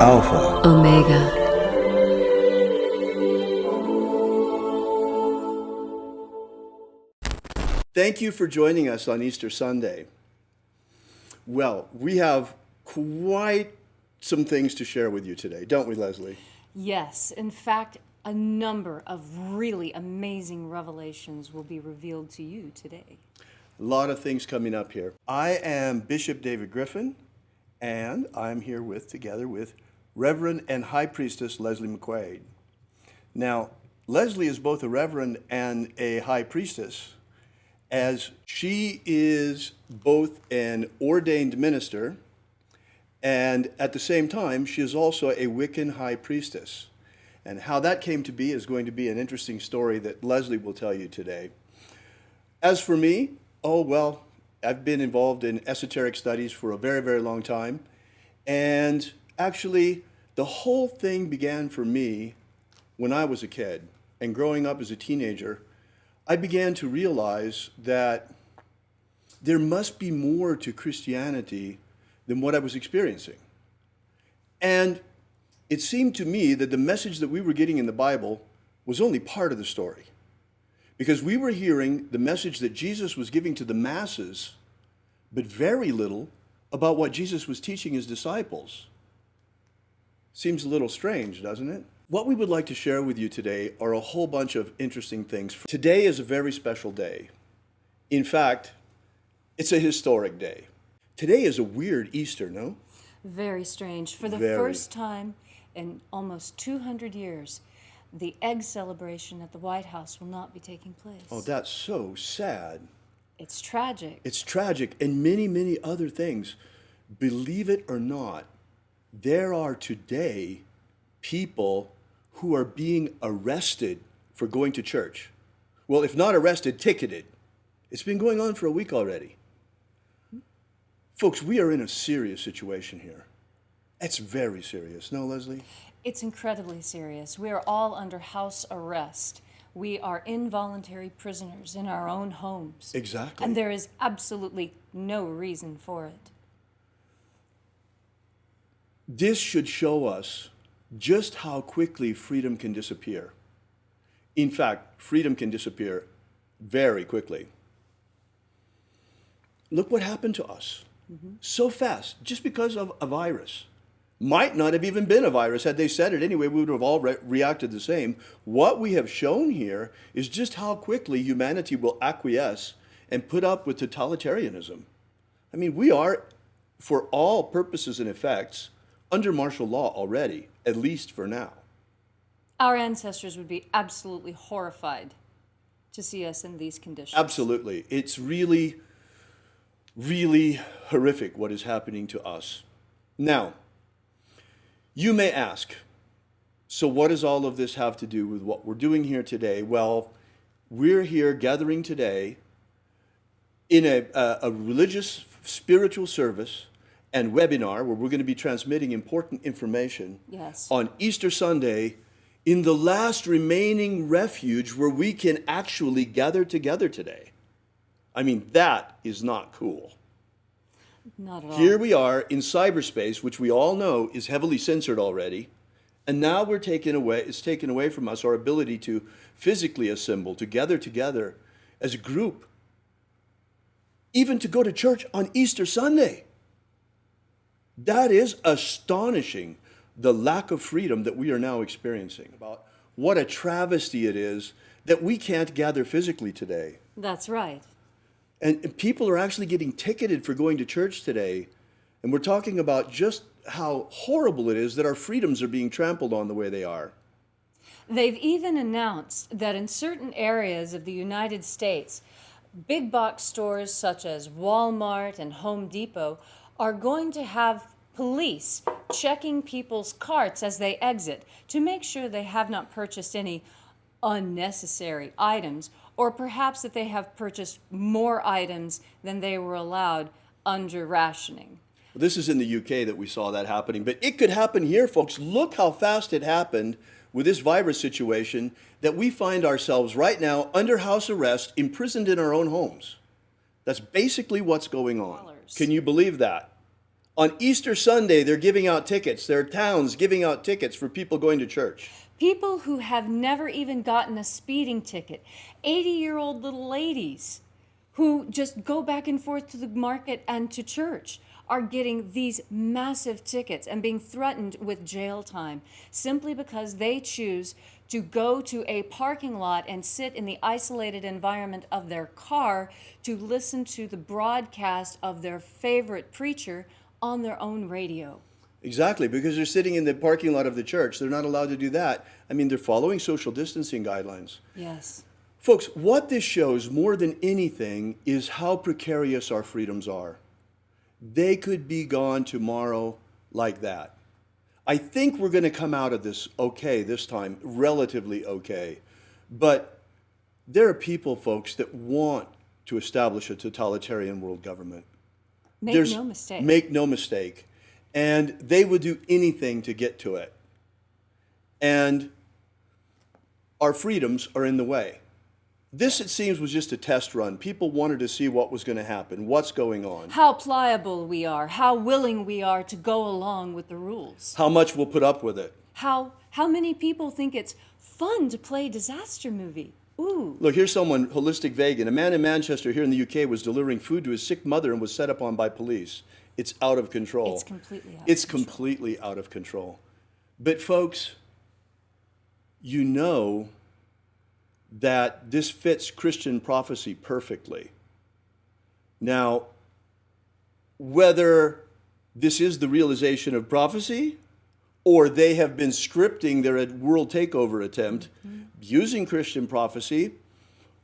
Alpha Omega. Thank you for joining us on Easter Sunday. Well, we have quite some things to share with you today, don't we, Leslie? Yes, in fact, a number of really amazing revelations will be revealed to you today. A lot of things coming up here. I am Bishop David Griffin, and I'm here together with Reverend and High Priestess Leslie McQuade. Now, Leslie is both a Reverend and a High Priestess, as she is both an ordained minister, and at the same time, she is also a Wiccan High Priestess. And how that came to be is going to be an interesting story that Leslie will tell you today. As for me, I've been involved in esoteric studies for a very, very long time. And actually, the whole thing began for me when I was a kid. And growing up as a teenager, I began to realize that there must be more to Christianity than what I was experiencing. And it seemed to me that the message that we were getting in the Bible was only part of the story. Because we were hearing the message that Jesus was giving to the masses, but very little about what Jesus was teaching his disciples. Seems a little strange, doesn't it? What we would like to share with you today are a whole bunch of interesting things. Today is a very special day. In fact, it's a historic day. Today is a weird Easter, no? Very strange. For the Very. first time in almost 200 years, the egg celebration at the White House will not be taking place. Oh, that's so sad. It's tragic. It's tragic, and many, many other things. Believe it or not, there are today people who are being arrested for going to church. Well, if not arrested, ticketed. It's been going on for a week already. Folks, we are in a serious situation here. It's very serious, no, Leslie? It's incredibly serious. We are all under house arrest. We are involuntary prisoners in our own homes. Exactly. And there is absolutely no reason for it. This should show us just how quickly freedom can disappear. In fact, freedom can disappear very quickly. Look what happened to us. So fast, just because of a virus. Might not have even been a virus. Had they said it anyway, we would have all reacted the same. What we have shown here is just how quickly humanity will acquiesce and put up with totalitarianism. I mean, we are, for all purposes and effects, under martial law already, at least for now. Our ancestors would be absolutely horrified to see us in these conditions. Absolutely. It's really, really horrific what is happening to us. Now, you may ask, so what does all of this have to do with what we're doing here today? Well, we're here gathering today in a religious, spiritual service and webinar where we're going to be transmitting important information on Easter Sunday in the last remaining refuge where we can actually gather together today. I mean, that is not cool. Not at all. Here we are in cyberspace, which we all know is heavily censored already, and now it's taken away from us our ability to physically assemble, to gather together as a group, even to go to church on Easter Sunday. That is astonishing, the lack of freedom that we are now experiencing. About what a travesty it is that we can't gather physically today. That's right. And people are actually getting ticketed for going to church today. And we're talking about just how horrible it is that our freedoms are being trampled on the way they are. They've even announced that in certain areas of the United States, big box stores such as Walmart and Home Depot are going to have police checking people's carts as they exit to make sure they have not purchased any unnecessary items, or perhaps that they have purchased more items than they were allowed under rationing. This is in the UK that we saw that happening, but it could happen here, folks. Look how fast it happened with this virus situation that we find ourselves right now under house arrest, imprisoned in our own homes. That's basically what's going on. Can you believe that? On Easter Sunday, they're giving out tickets. There are towns giving out tickets for people going to church. People who have never even gotten a speeding ticket, 80-year-old little ladies who just go back and forth to the market and to church are getting these massive tickets and being threatened with jail time simply because they choose to go to a parking lot and sit in the isolated environment of their car to listen to the broadcast of their favorite preacher on their own radio. Exactly, because they're sitting in the parking lot of the church. They're not allowed to do that. I mean, they're following social distancing guidelines. Yes. Folks, what this shows more than anything is how precarious our freedoms are. They could be gone tomorrow like that. I think we're going to come out of this okay this time, relatively okay. But there are people, folks, that want to establish a totalitarian world government. Make no mistake. Make no mistake. And they would do anything to get to it. And our freedoms are in the way. This, it seems, was just a test run. People wanted to see what was going to happen, what's going on. How pliable we are, how willing we are to go along with the rules. How much we'll put up with it. How many people think it's fun to play disaster movie? Ooh. Look, here's someone, holistic vegan. A man in Manchester here in the UK was delivering food to his sick mother and was set up on by police. It's out of control. It's completely out of It's control. completely out of control. But folks, you know that this fits Christian prophecy perfectly. Now, whether this is the realization of prophecy or they have been scripting their world takeover attempt using Christian prophecy,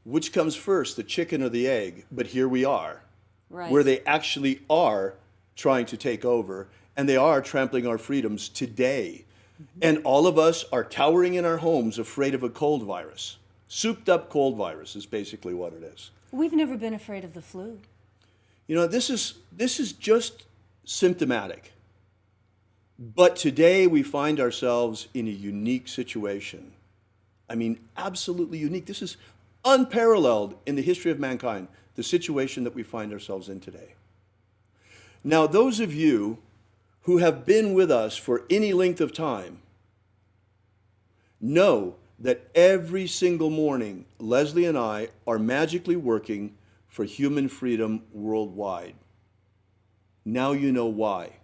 which comes first, the chicken or the egg? But here we are, Right. where they actually are trying to take over, and they are trampling our freedoms today. And all of us are cowering in our homes afraid of a cold virus. Souped up cold virus is basically what it is. We've never been afraid of the flu. You know, this is just symptomatic. But today we find ourselves in a unique situation. I mean, absolutely unique. This is unparalleled in the history of mankind, the situation that we find ourselves in today. Now, those of you who have been with us for any length of time know that every single morning, Leslie and I are magically working for human freedom worldwide. Now you know why.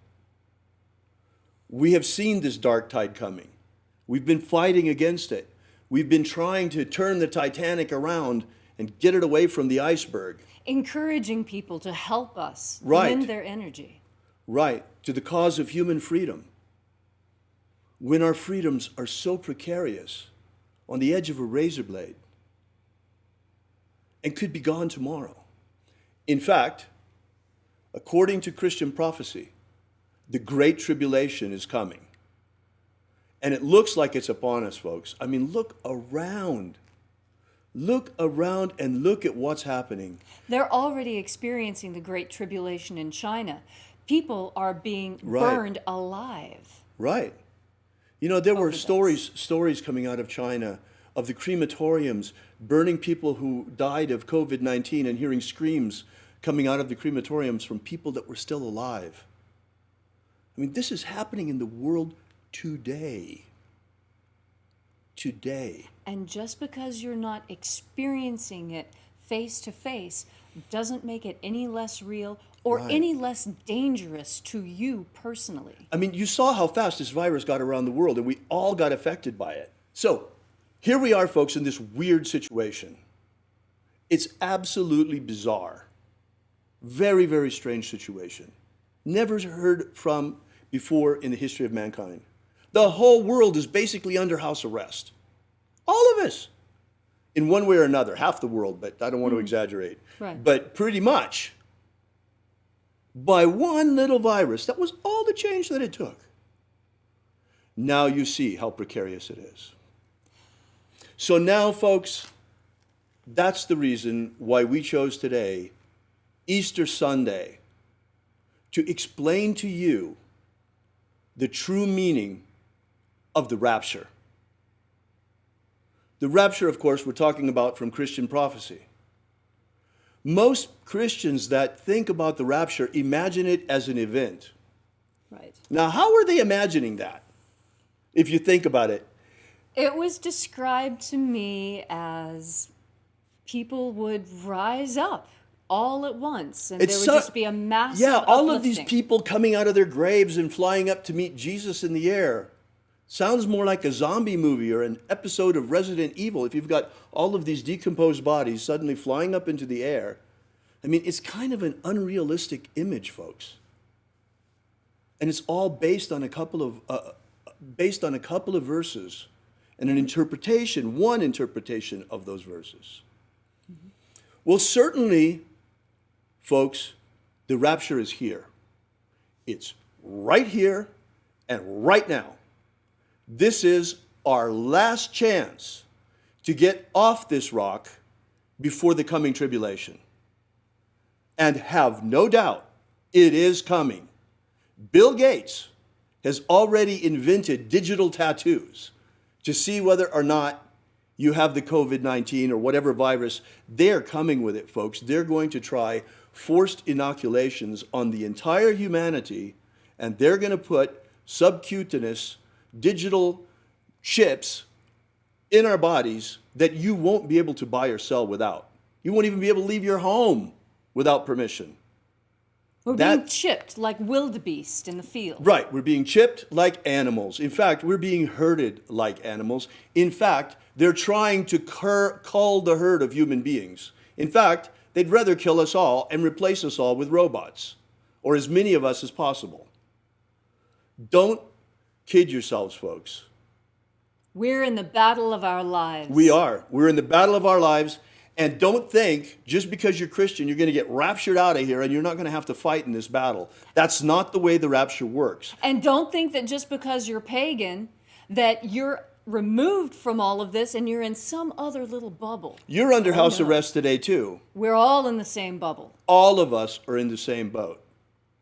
We have seen this dark tide coming. We've been fighting against it. We've been trying to turn the Titanic around and get it away from the iceberg. Encouraging people to help us Right. lend their energy. Right, to the cause of human freedom. When our freedoms are so precarious, on the edge of a razor blade, and could be gone tomorrow. In fact, according to Christian prophecy, the Great Tribulation is coming. And it looks like it's upon us, folks. I mean, look around. Look around and look at what's happening. They're already experiencing the Great Tribulation in China. People are being Right. burned alive. Right. You know, there were Overdose. stories coming out of China of the crematoriums burning people who died of COVID-19 and hearing screams coming out of the crematoriums from people that were still alive. I mean, this is happening in the world today. Today. And just because you're not experiencing it face to face doesn't make it any less real or Right. any less dangerous to you personally. I mean, you saw how fast this virus got around the world, and we all got affected by it. So, here we are, folks, in this weird situation. It's absolutely bizarre. Very, very strange situation. Never heard from before in the history of mankind. The whole world is basically under house arrest. All of us. In one way or another. Half the world, but I don't want to exaggerate. Right. But pretty much. By one little virus. That was all the change that it took. Now you see how precarious it is. So now, folks, that's the reason why we chose today, Easter Sunday, to explain to you the true meaning of the rapture. The rapture, of course, we're talking about from Christian prophecy. Most Christians that think about the rapture imagine it as an event. Right. Now, how are they imagining that? If you think about it. It was described to me as people would rise up all at once, and there would just be a massive Yeah, all of these uplifting. people coming out of their graves and flying up to meet Jesus in the air. Sounds more like a zombie movie or an episode of Resident Evil if you've got all of these decomposed bodies suddenly flying up into the air. I mean, it's kind of an unrealistic image, folks. And it's all based on a couple of verses and an interpretation, one interpretation of those verses. Mm-hmm. Well, certainly, folks, the rapture is here. It's right here and right now. This is our last chance to get off this rock before the coming tribulation. And have no doubt, it is coming. Bill Gates has already invented digital tattoos to see whether or not you have the COVID-19 or whatever virus. They're coming with it, folks. They're going to try forced inoculations on the entire humanity, and they're going to put subcutaneous digital chips in our bodies that you won't be able to buy or sell without. You won't even be able to leave your home without permission. We're being chipped like wildebeest in the field. Right, we're being chipped like animals. In fact, we're being herded like animals. In fact, they're trying to cull the herd of human beings. In fact, they'd rather kill us all and replace us all with robots, or as many of us as possible. Don't kid yourselves, folks. We're in the battle of our lives. We are. We're in the battle of our lives. And don't think just because you're Christian, you're going to get raptured out of here and you're not going to have to fight in this battle. That's not the way the rapture works. And don't think that just because you're pagan, that you're removed from all of this and you're in some other little bubble. You're under house arrest today, too. We're all in the same bubble. All of us are in the same boat.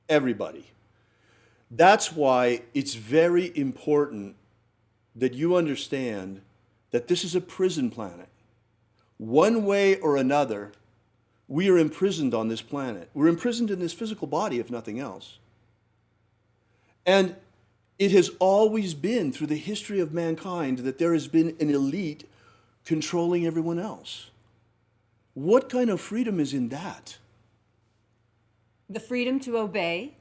Everybody. That's why it's very important that you understand that this is a prison planet. One way or another, we are imprisoned on this planet. We're imprisoned in this physical body, if nothing else. And it has always been through the history of mankind that there has been an elite controlling everyone else. What kind of freedom is in that? The freedom to obey.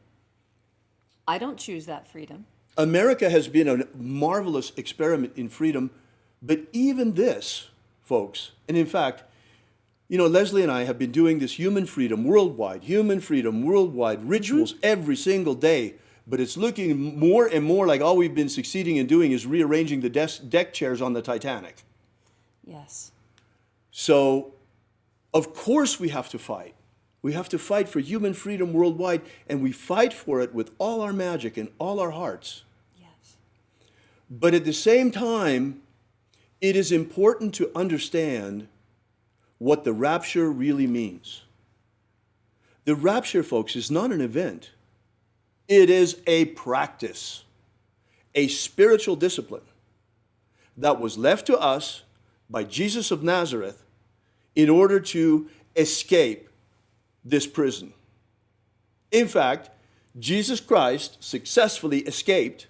I don't choose that freedom. America has been a marvelous experiment in freedom, but even this, folks, and in fact, you know, Leslie and I have been doing this human freedom worldwide rituals every single day, but it's looking more and more like all we've been succeeding in doing is rearranging the deck chairs on the Titanic. Yes. So, of course we have to fight. We have to fight for human freedom worldwide, and we fight for it with all our magic and all our hearts. Yes. But at the same time, it is important to understand what the rapture really means. The rapture, folks, is not an event. It is a practice, a spiritual discipline that was left to us by Jesus of Nazareth in order to escape this prison. In fact, Jesus Christ successfully escaped,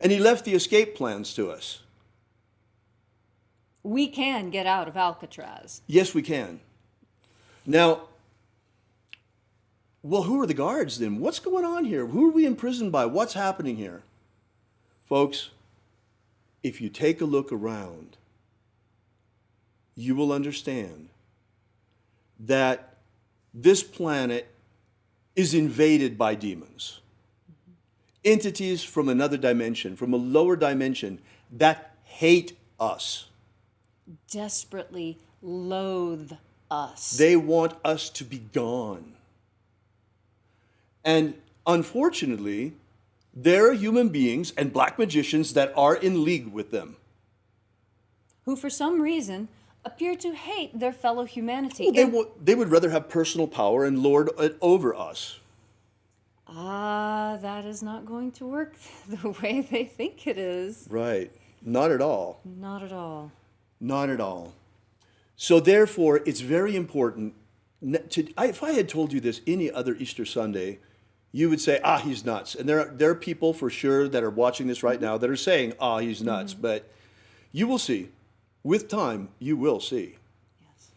and he left the escape plans to us. We can get out of Alcatraz. Yes, we can. Now, well, who are the guards then? What's going on here? Who are we imprisoned by? What's happening here? Folks, if you take a look around, you will understand that this planet is invaded by demons. Entities from another dimension, from a lower dimension, that hate us. Desperately loathe us. They want us to be gone. And unfortunately, there are human beings and black magicians that are in league with them. Who, for some reason, appear to hate their fellow humanity. Well, they would rather have personal power and lord it over us. That is not going to work the way they think it is. Right. Not at all. Not at all. Not at all. So therefore, it's very important. If I had told you this any other Easter Sunday, you would say, ah, he's nuts. And there are people for sure that are watching this right now that are saying, ah, he's nuts. But you will see. With time, you will see. Yes.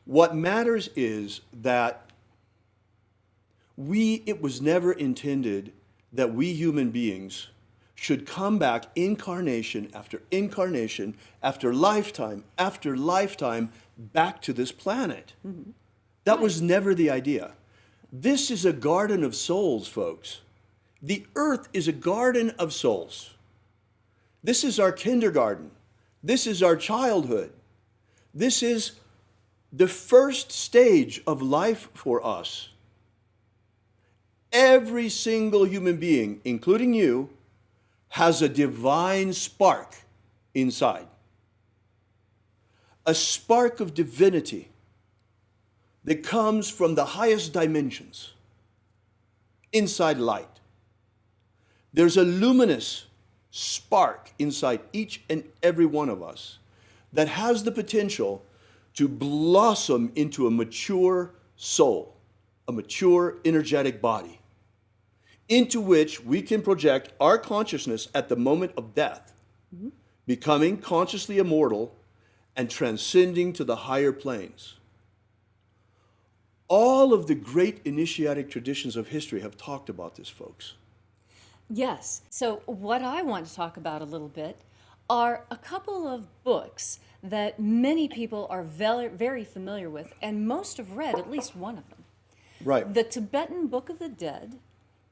What matters is that it was never intended that we human beings should come back incarnation after lifetime after lifetime back to this planet. That was never the idea. This is a garden of souls, folks. The earth is a garden of souls. This is our kindergarten. This is our childhood. This is the first stage of life for us. Every single human being, including you, has a divine spark inside. A spark of divinity that comes from the highest dimensions, inside light. There's a luminous spark inside each and every one of us that has the potential to blossom into a mature soul, a mature energetic body, into which we can project our consciousness at the moment of death, becoming consciously immortal and transcending to the higher planes. All of the great initiatic traditions of history have talked about this, folks. Yes. So what I want to talk about a little bit are a couple of books that many people are very, very familiar with, and most have read at least one of them. Right. The Tibetan Book of the Dead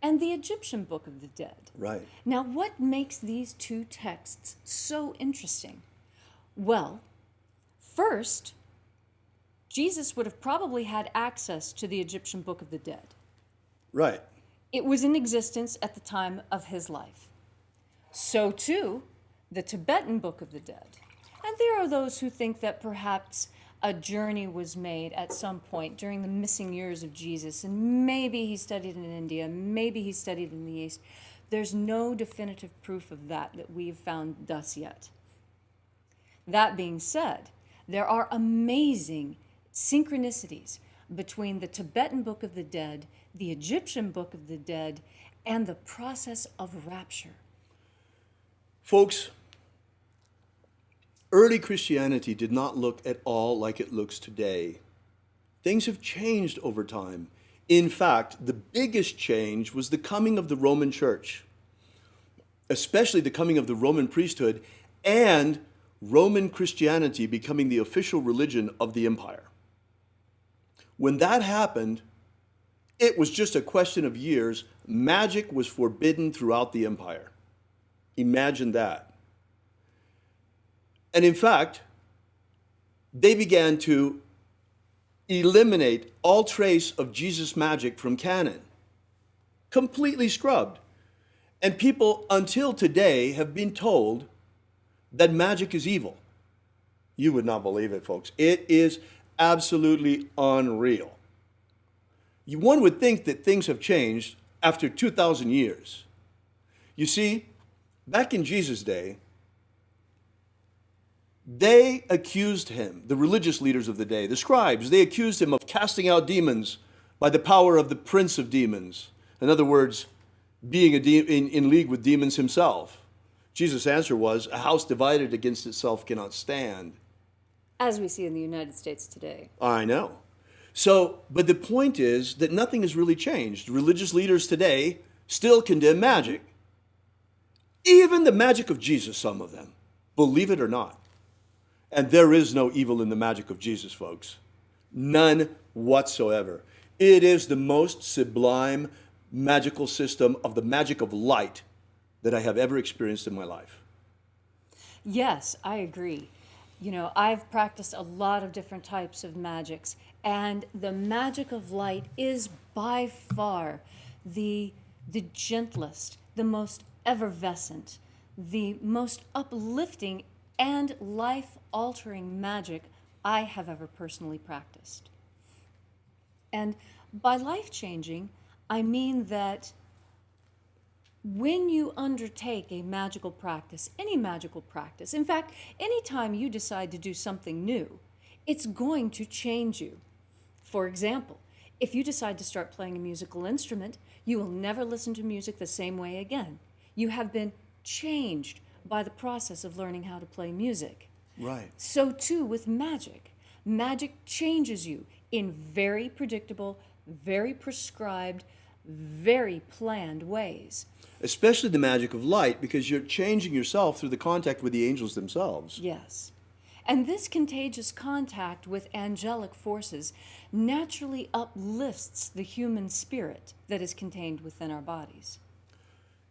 and the Egyptian Book of the Dead. Right. Now, what makes these two texts so interesting? Well, first, Jesus would have probably had access to the Egyptian Book of the Dead. Right. It was in existence at the time of his life. So too, the Tibetan Book of the Dead. And there are those who think that perhaps a journey was made at some point during the missing years of Jesus, and maybe he studied in India, maybe he studied in the East. There's no definitive proof of that we've found thus yet. That being said, there are amazing synchronicities between the Tibetan Book of the Dead, the Egyptian Book of the Dead, and the process of rapture. Folks, early Christianity did not look at all like it looks today. Things have changed over time. In fact, the biggest change was the coming of the Roman Church, especially the coming of the Roman priesthood and Roman Christianity becoming the official religion of the empire. When that happened, it was just a question of years. Magic was forbidden throughout the empire. Imagine that. And in fact, they began to eliminate all trace of Jesus' magic from canon. Completely scrubbed. And people until today have been told that magic is evil. You would not believe it, folks. It is absolutely unreal. One would think that things have changed after 2,000 years. You see, back in Jesus' day, they accused him, the religious leaders of the day, the scribes, they accused him of casting out demons by the power of the prince of demons. In other words, being in league with demons himself. Jesus' answer was, a house divided against itself cannot stand. As we see in the United States today. I know. So, but the point is that nothing has really changed. Religious leaders today still condemn magic. Even the magic of Jesus, some of them, believe it or not. And there is no evil in the magic of Jesus, folks. None whatsoever. It is the most sublime magical system of the magic of light that I have ever experienced in my life. Yes, I agree. You know, I've practiced a lot of different types of magics, and the magic of light is by far the gentlest, the most effervescent, the most uplifting and life-altering magic I have ever personally practiced. And by life-changing, I mean that when you undertake a magical practice, any magical practice, in fact, anytime you decide to do something new, it's going to change you. For example, If you decide to start playing a musical instrument, you will never listen to music the same way again. You have been changed by the process of learning how to play music. Right. So too with magic. Magic changes you in very predictable, very prescribed, very planned ways. Especially the magic of light, because you're changing yourself through the contact with the angels themselves. Yes. And this contagious contact with angelic forces naturally uplifts the human spirit that is contained within our bodies.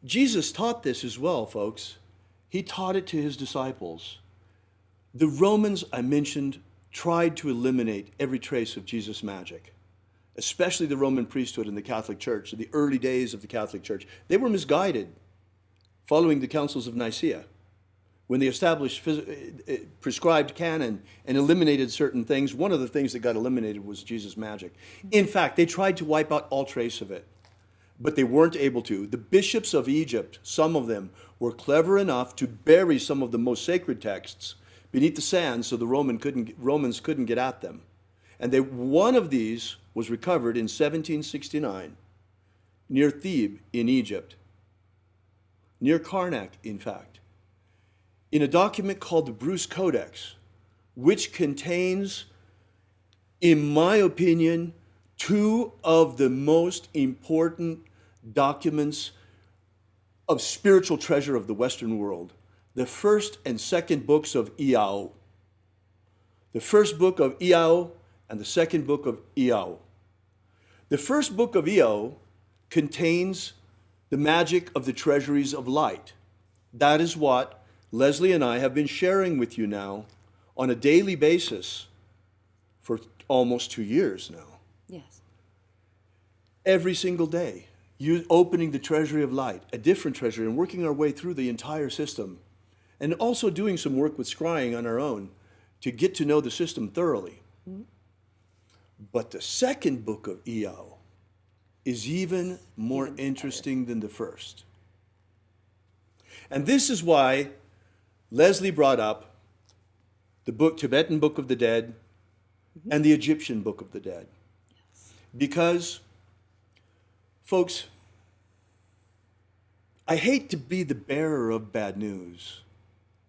Jesus taught this as well, folks. He taught it to his disciples. The Romans, I mentioned, tried to eliminate every trace of Jesus' magic, especially the Roman priesthood and the Catholic Church, in the early days of the Catholic Church. They were misguided following the councils of Nicaea, when they established prescribed canon and eliminated certain things. One of the things that got eliminated was Jesus' magic. In fact, they tried to wipe out all trace of it, but they weren't able to. The bishops of Egypt, some of them, were clever enough to bury some of the most sacred texts beneath the sand so the Romans couldn't get at them. And one of these was recovered in 1769 near Thebes in Egypt, near Karnak, in fact, in a document called the Bruce Codex, which contains, in my opinion, two of the most important documents of spiritual treasure of the Western world. The first and second books of Iao. The first book of Iao and the second book of Iao. The first book of Iao contains the magic of the treasuries of light. That is what Leslie and I have been sharing with you now on a daily basis for almost 2 years now. Yes. Every single day, you opening the treasury of light, a different treasury, and working our way through the entire system. And also doing some work with scrying on our own to get to know the system thoroughly. Mm-hmm. But the second book of Iao is even more interesting than the first. And this is why Leslie brought up the Tibetan Book of the Dead and the Egyptian Book of the Dead. Yes. Because, folks, I hate to be the bearer of bad news,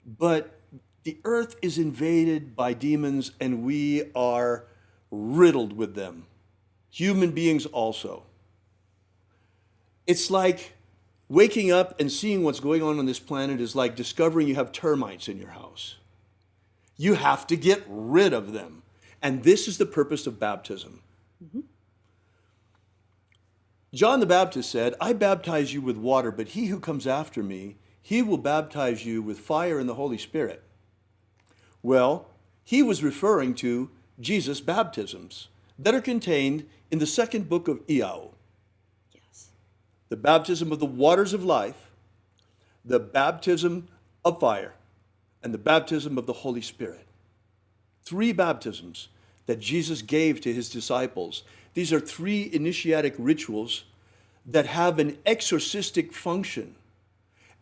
but the earth is invaded by demons and we are riddled with them. Human beings also. It's like waking up and seeing what's going on this planet is like discovering you have termites in your house. You have to get rid of them. And this is the purpose of baptism. Mm-hmm. John the Baptist said, I baptize you with water, but he who comes after me, he will baptize you with fire and the Holy Spirit. Well, he was referring to Jesus' baptisms that are contained in the second book of Iao. Yes. The baptism of the waters of life, the baptism of fire, and the baptism of the Holy Spirit. 3 baptisms that Jesus gave to his disciples. These are 3 initiatic rituals that have an exorcistic function.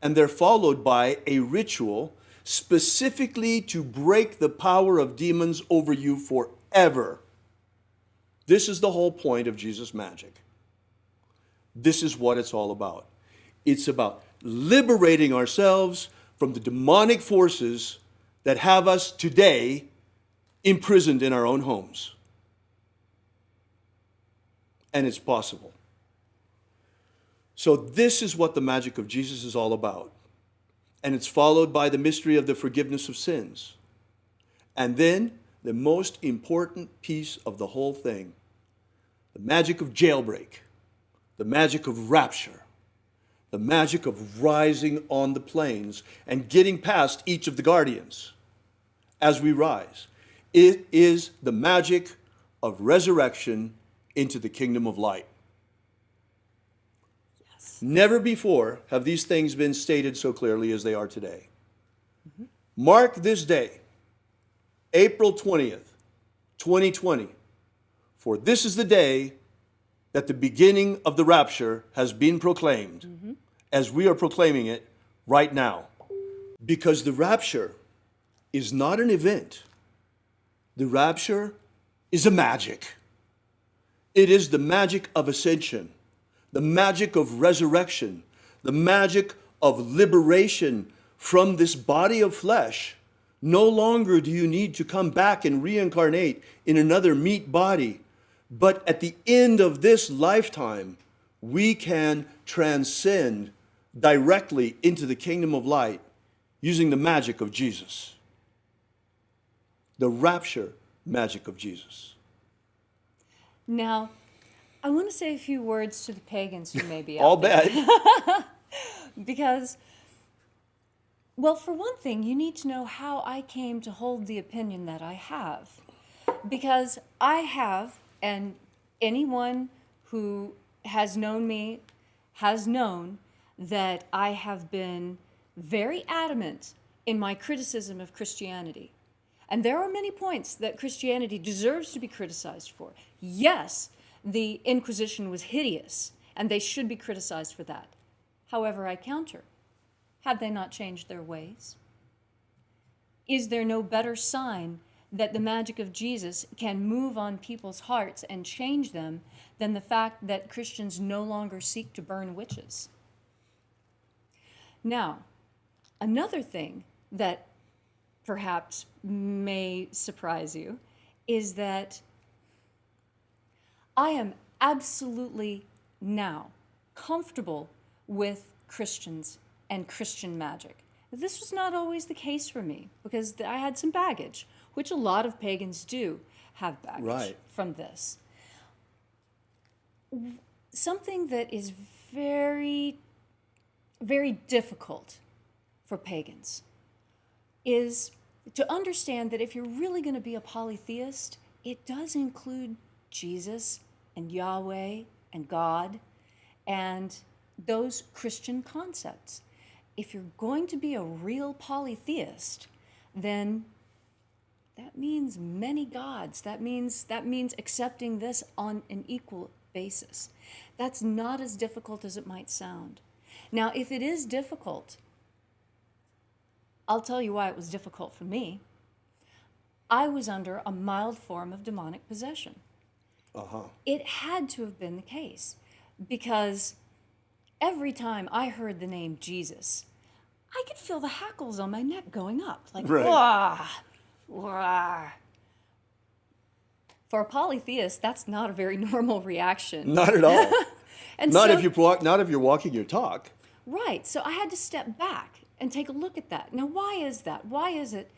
And they're followed by a ritual specifically to break the power of demons over you forever. This is the whole point of Jesus' magic. This is what it's all about. It's about liberating ourselves from the demonic forces that have us today imprisoned in our own homes. And it's possible. So this is what the magic of Jesus is all about. And it's followed by the mystery of the forgiveness of sins. And then the most important piece of the whole thing, the magic of jailbreak, the magic of rapture, the magic of rising on the plains and getting past each of the guardians as we rise. It is the magic of resurrection into the kingdom of light. Yes. Never before have these things been stated so clearly as they are today. Mm-hmm. Mark this day, April 20th, 2020, for this is the day that the beginning of the rapture has been proclaimed, mm-hmm. as we are proclaiming it right now. Because the rapture is not an event. The rapture is a magic. It is the magic of ascension, the magic of resurrection, the magic of liberation from this body of flesh. No longer do you need to come back and reincarnate in another meat body. But at the end of this lifetime, we can transcend directly into the kingdom of light using the magic of Jesus. The rapture magic of Jesus. Now, I want to say a few words to the pagans who may be out I'll there. bet. Because, well, for one thing, you need to know how I came to hold the opinion that I have. Because I have, and anyone who has known me has known that I have been very adamant in my criticism of Christianity. And there are many points that Christianity deserves to be criticized for. Yes, the Inquisition was hideous, and they should be criticized for that. However, I counter. Have they not changed their ways? Is there no better sign that the magic of Jesus can move on people's hearts and change them than the fact that Christians no longer seek to burn witches? Now, another thing that perhaps may surprise you is that I am absolutely now comfortable with Christians and Christian magic. This was not always the case for me because I had some baggage, which a lot of pagans do have baggage from this. Something that is very, very difficult for pagans is to understand that if you're really going to be a polytheist, it does include Jesus and Yahweh and God and those Christian concepts. If you're going to be a real polytheist, then that means many gods. That means accepting this on an equal basis. That's not as difficult as it might sound. Now, if it is difficult, I'll tell you why it was difficult for me. I was under a mild form of demonic possession. It had to have been the case because every time I heard the name Jesus, I could feel the hackles on my neck going up, like, wah, wah. For a polytheist, that's not a very normal reaction. Not at all. And not so, if you're walking your talk. Right. So I had to step back and take a look at that. Now, why is that? Why is it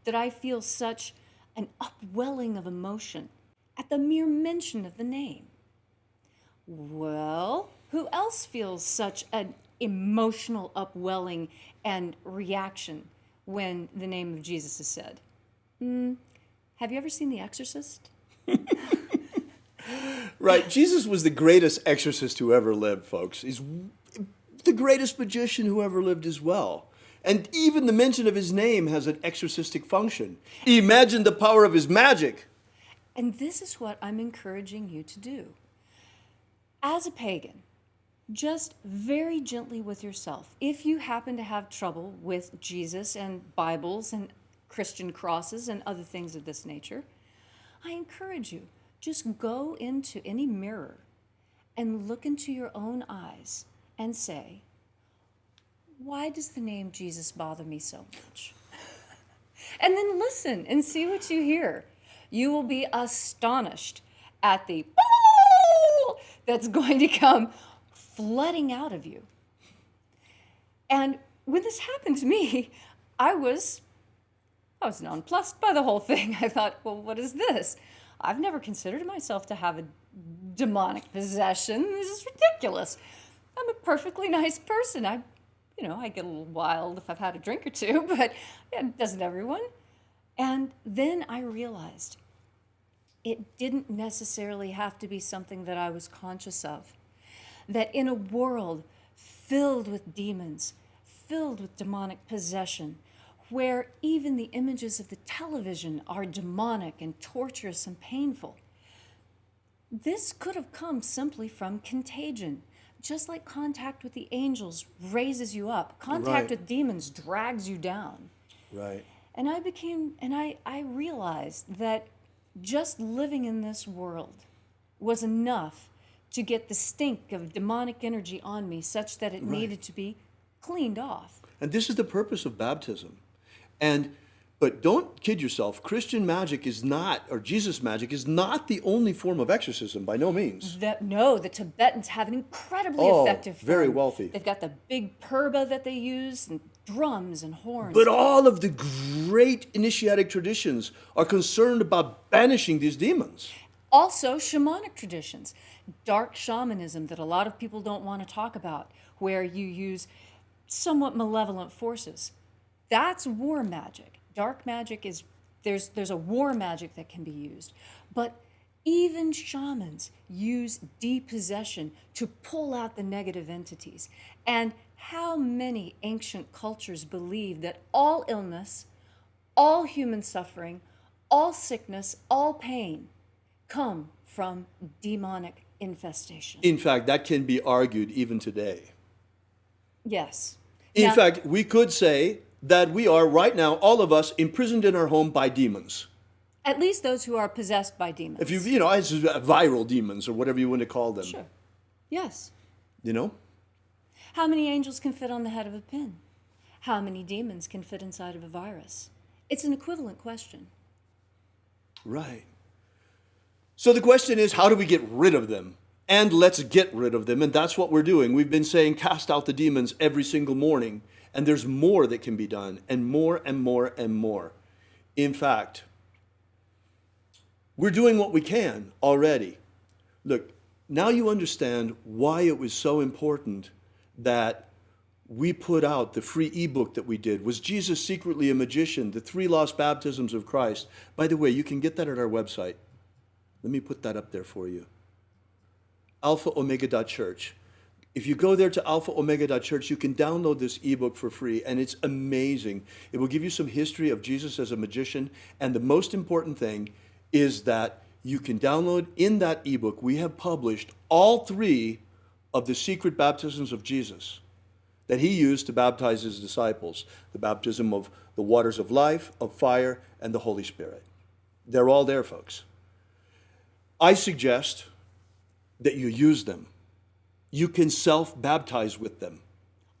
that I feel such an upwelling of emotion at the mere mention of the name? Well, who else feels such an emotional upwelling and reaction when the name of Jesus is said? Have you ever seen The Exorcist? Right. Jesus was the greatest exorcist who ever lived, folks. He's the greatest magician who ever lived as well. And even the mention of his name has an exorcistic function. Imagine the power of his magic. And this is what I'm encouraging you to do. As a pagan, just very gently with yourself, if you happen to have trouble with Jesus and Bibles and Christian crosses and other things of this nature, I encourage you, just go into any mirror and look into your own eyes and say, why does the name Jesus bother me so much? And then listen and see what you hear. You will be astonished at the that's going to come flooding out of you. And when this happened to me, I was nonplussed by the whole thing. I thought, well, what is this? I've never considered myself to have a demonic possession. This is ridiculous. I'm a perfectly nice person. I get a little wild if I've had a drink or two, but doesn't everyone? And then I realized it didn't necessarily have to be something that I was conscious of. That in a world filled with demons, filled with demonic possession, where even the images of the television are demonic and torturous and painful, this could have come simply from contagion. Just like contact with the angels raises you up, contact with demons drags you down. Right. And I realized that just living in this world was enough to get the stink of demonic energy on me such that it needed to be cleaned off. And this is the purpose of baptism. But don't kid yourself. Christian magic is not, or Jesus magic is not the only form of exorcism, by no means. No, the Tibetans have an incredibly effective form. Very wealthy. They've got the big purba that they use, and drums and horns. But all of the great initiatic traditions are concerned about banishing these demons. Also, shamanic traditions, dark shamanism that a lot of people don't want to talk about, where you use somewhat malevolent forces. That's war magic. Dark magic is, there's a war magic that can be used. But even shamans use depossession to pull out the negative entities. And how many ancient cultures believe that all illness, all human suffering, all sickness, all pain come from demonic infestation? In fact, that can be argued even today. Yes. In fact, we could say that we are right now, all of us, imprisoned in our home by demons. At least those who are possessed by demons. If it's viral demons or whatever you want to call them. Sure. Yes. You know? How many angels can fit on the head of a pin? How many demons can fit inside of a virus? It's an equivalent question. Right. So the question is, how do we get rid of them? And let's get rid of them. And that's what we're doing. We've been saying, cast out the demons every single morning. And there's more that can be done, and more and more and more. In fact, we're doing what we can already. Look, now you understand why it was so important that we put out the free ebook that we did. Was Jesus secretly a magician? The 3 lost baptisms of Christ. By the way, you can get that at our website. Let me put that up there for you. AlphaOmega.church. If you go there to AlphaOmega.church, you can download this ebook for free, and it's amazing. It will give you some history of Jesus as a magician, and the most important thing is that you can download in that ebook. We have published all 3 of the secret baptisms of Jesus that he used to baptize his disciples. The baptism of the waters of life, of fire, and the Holy Spirit. They're all there, folks. I suggest that you use them. You can self-baptize with them.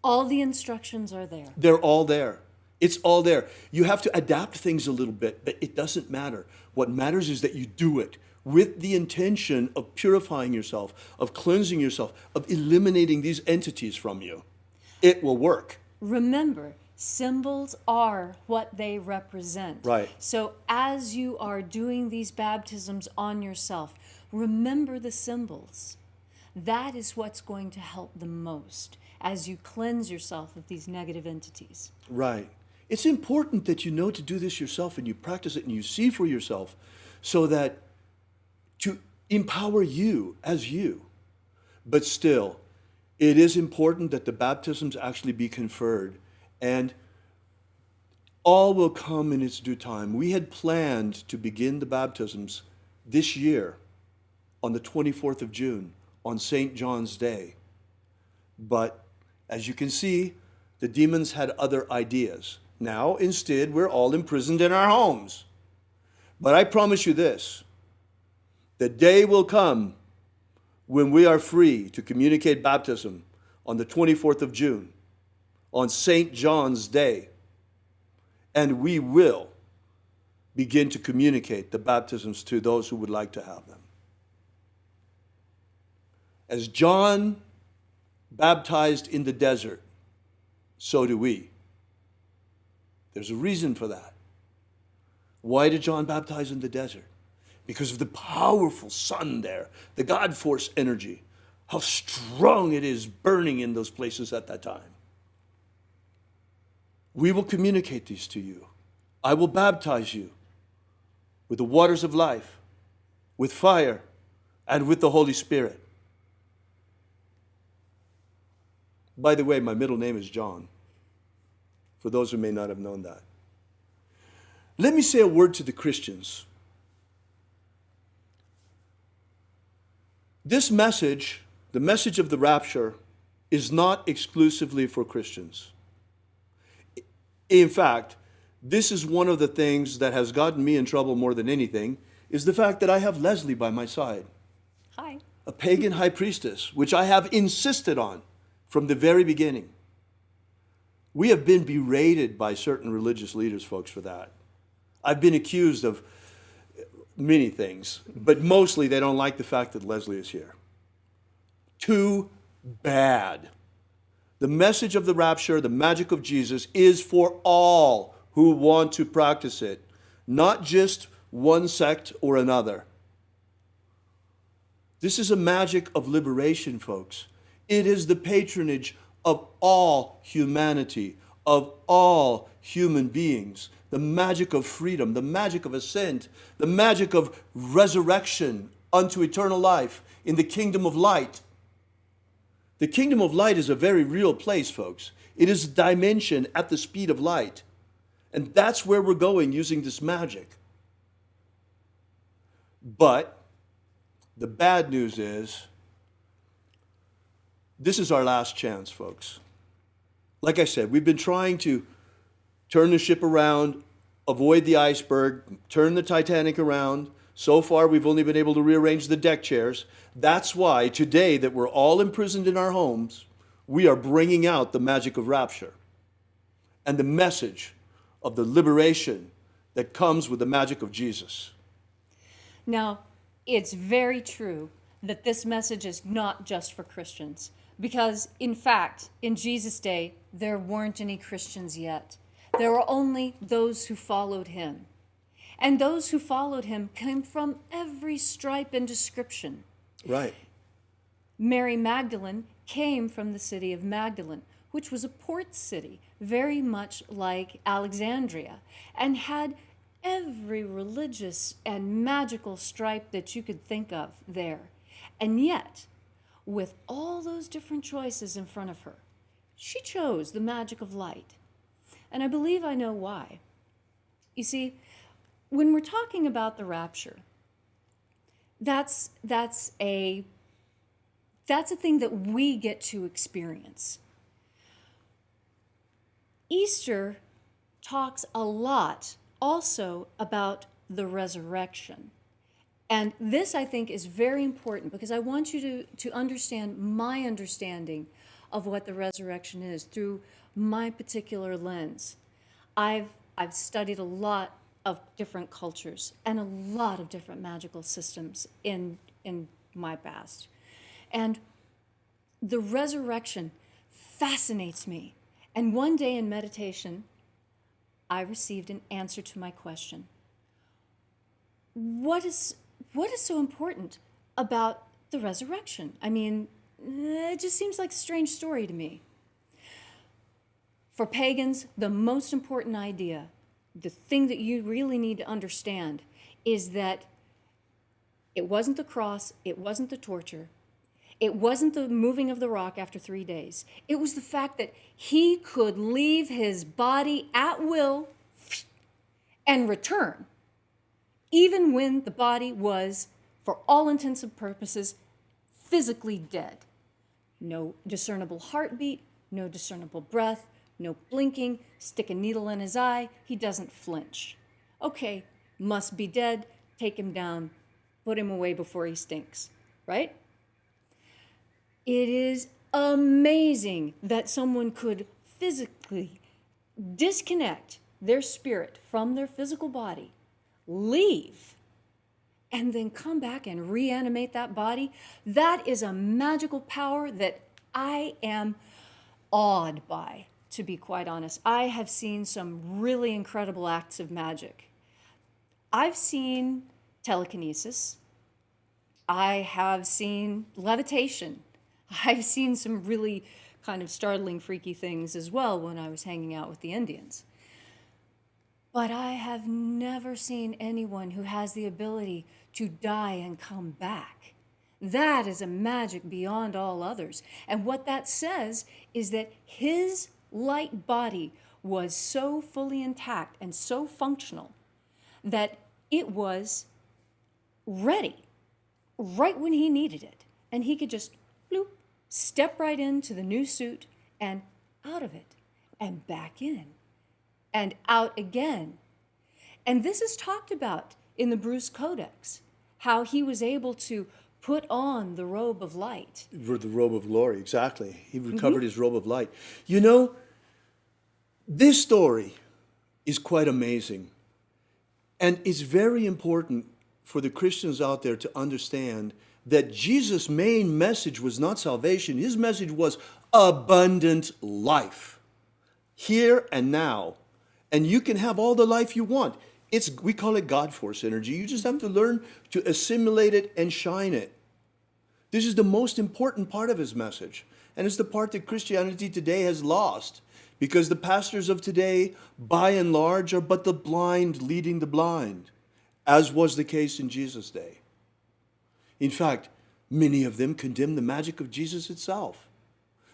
All the instructions are there. They're all there. It's all there. You have to adapt things a little bit, but it doesn't matter. What matters is that you do it with the intention of purifying yourself, of cleansing yourself, of eliminating these entities from you. It will work. Remember, symbols are what they represent. Right. So as you are doing these baptisms on yourself, remember the symbols. That is what's going to help the most as you cleanse yourself of these negative entities. Right. It's important that you know to do this yourself and you practice it and you see for yourself so that to empower you as you. But still, it is important that the baptisms actually be conferred, and all will come in its due time. We had planned to begin the baptisms this year on the 24th of June. On St. John's Day. But as you can see, the demons had other ideas. Now, instead, we're all imprisoned in our homes. But I promise you this, the day will come when we are free to communicate baptism on the 24th of June, on St. John's Day. And we will begin to communicate the baptisms to those who would like to have them. As John baptized in the desert, so do we. There's a reason for that. Why did John baptize in the desert? Because of the powerful sun there, the God force energy, how strong it is burning in those places at that time. We will communicate these to you. I will baptize you with the waters of life, with fire, and with the Holy Spirit. By the way, my middle name is John, for those who may not have known that. Let me say a word to the Christians. This message, the message of the rapture, is not exclusively for Christians. In fact, this is one of the things that has gotten me in trouble more than anything, is the fact that I have Leslie by my side. Hi. A pagan high priestess, which I have insisted on from the very beginning. We have been berated by certain religious leaders, folks, for that. I've been accused of many things, but mostly they don't like the fact that Leslie is here. Too bad. The message of the rapture, the magic of Jesus, is for all who want to practice it, not just one sect or another. This is a magic of liberation, folks. It is the patronage of all humanity, of all human beings. The magic of freedom, the magic of ascent, the magic of resurrection unto eternal life in the kingdom of light. The kingdom of light is a very real place, folks. It is a dimension at the speed of light. And that's where we're going using this magic. But the bad news is, this is our last chance, folks. Like I said, we've been trying to turn the ship around, avoid the iceberg, turn the Titanic around. So far, we've only been able to rearrange the deck chairs. That's why today that we're all imprisoned in our homes, we are bringing out the magic of rapture and the message of the liberation that comes with the magic of Jesus. Now, it's very true that this message is not just for Christians, because in fact, in Jesus' day, there weren't any Christians yet. There were only those who followed him. And those who followed him came from every stripe and description. Right. Mary Magdalene came from the city of Magdalene, which was a port city, very much like Alexandria, and had every religious and magical stripe that you could think of there. And yet, with all those different choices in front of her, she chose the magic of light. And I believe I know why. You see, when we're talking about the rapture, that's a thing that we get to experience. Easter talks a lot also about the resurrection. And this, I think, is very important because I want you to understand my understanding of what the resurrection is through my particular lens. I've studied a lot of different cultures and a lot of different magical systems in my past. And the resurrection fascinates me. And one day in meditation, I received an answer to my question. What is so important about the resurrection? I mean, it just seems like a strange story to me. For pagans, the most important idea, the thing that you really need to understand, is that it wasn't the cross, it wasn't the torture, it wasn't the moving of the rock after 3 days. It was the fact that he could leave his body at will and return, even when the body was, for all intents and purposes, physically dead. No discernible heartbeat, no discernible breath, no blinking, stick a needle in his eye, he doesn't flinch. Okay, must be dead, take him down, put him away before he stinks, right? It is amazing that someone could physically disconnect their spirit from their physical body, leave, and then come back and reanimate that body. That is a magical power that I am awed by, to be quite honest. I have seen some really incredible acts of magic. I've seen telekinesis. I have seen levitation. I've seen some really kind of startling, freaky things as well when I was hanging out with the Indians. But I have never seen anyone who has the ability to die and come back. That is a magic beyond all others. And what that says is that his light body was so fully intact and so functional that it was ready right when he needed it. And he could just bloop, step right into the new suit and out of it and back in and out again. And this is talked about in the Bruce Codex, how he was able to put on the robe of light. The robe of glory, exactly. He recovered his robe of light. You know, this story is quite amazing. And it's very important for the Christians out there to understand that Jesus' main message was not salvation. His message was abundant life, here and now. And you can have all the life you want. We call it God force energy. You just have to learn to assimilate it and shine it. This is the most important part of his message. And it's the part that Christianity today has lost, because the pastors of today, by and large, are but the blind leading the blind, as was the case in Jesus' day. In fact, many of them condemn the magic of Jesus itself,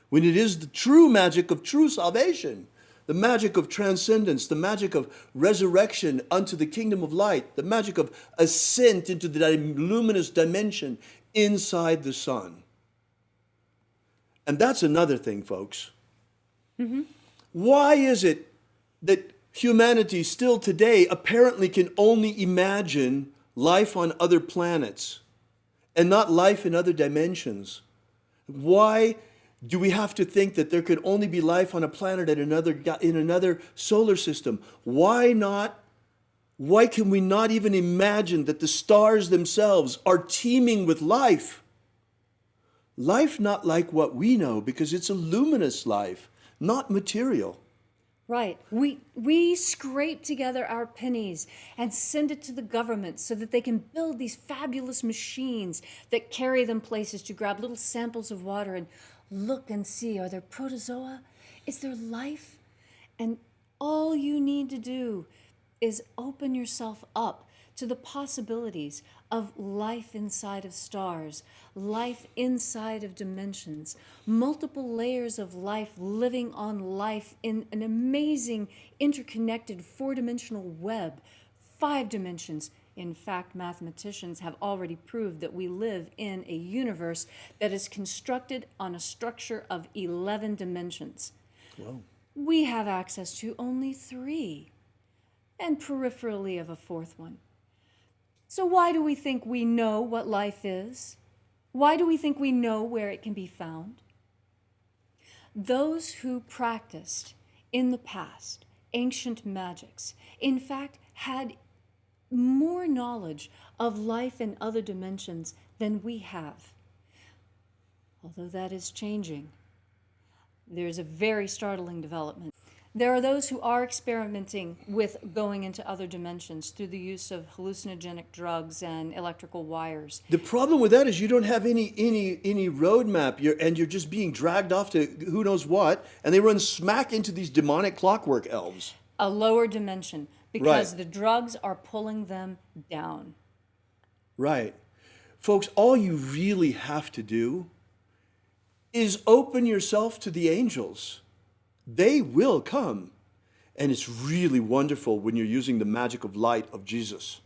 when it is the true magic of true salvation, the magic of transcendence, the magic of resurrection unto the kingdom of light, the magic of ascent into the luminous dimension inside the sun. And that's another thing, folks. Why is it that humanity still today apparently can only imagine life on other planets and not life in other dimensions? Why do we have to think that there could only be life on a planet in another solar system? Why not? Why can we not even imagine that the stars themselves are teeming with life? Life not like what we know, because it's a luminous life, not material. Right. We scrape together our pennies and send it to the government so that they can build these fabulous machines that carry them places to grab little samples of water and look and see, are there protozoa? Is there life? And all you need to do is open yourself up to the possibilities of life inside of stars, life inside of dimensions, multiple layers of life living on life in an amazing interconnected four-dimensional web, 5 dimensions. In fact, mathematicians have already proved that we live in a universe that is constructed on a structure of 11 dimensions. Wow. We have access to only 3, and peripherally of a 4th one. So why do we think we know what life is? Why do we think we know where it can be found? Those who practiced in the past ancient magics, in fact, had more knowledge of life in other dimensions than we have. Although that is changing. There's a very startling development. There are those who are experimenting with going into other dimensions through the use of hallucinogenic drugs and electrical wires. The problem with that is you don't have any roadmap, and you're just being dragged off to who knows what, and they run smack into these demonic clockwork elves. A lower dimension, because Right. the drugs are pulling them down. Right. Folks, all you really have to do is open yourself to the angels. They will come. And it's really wonderful when you're using the magic of light of Jesus,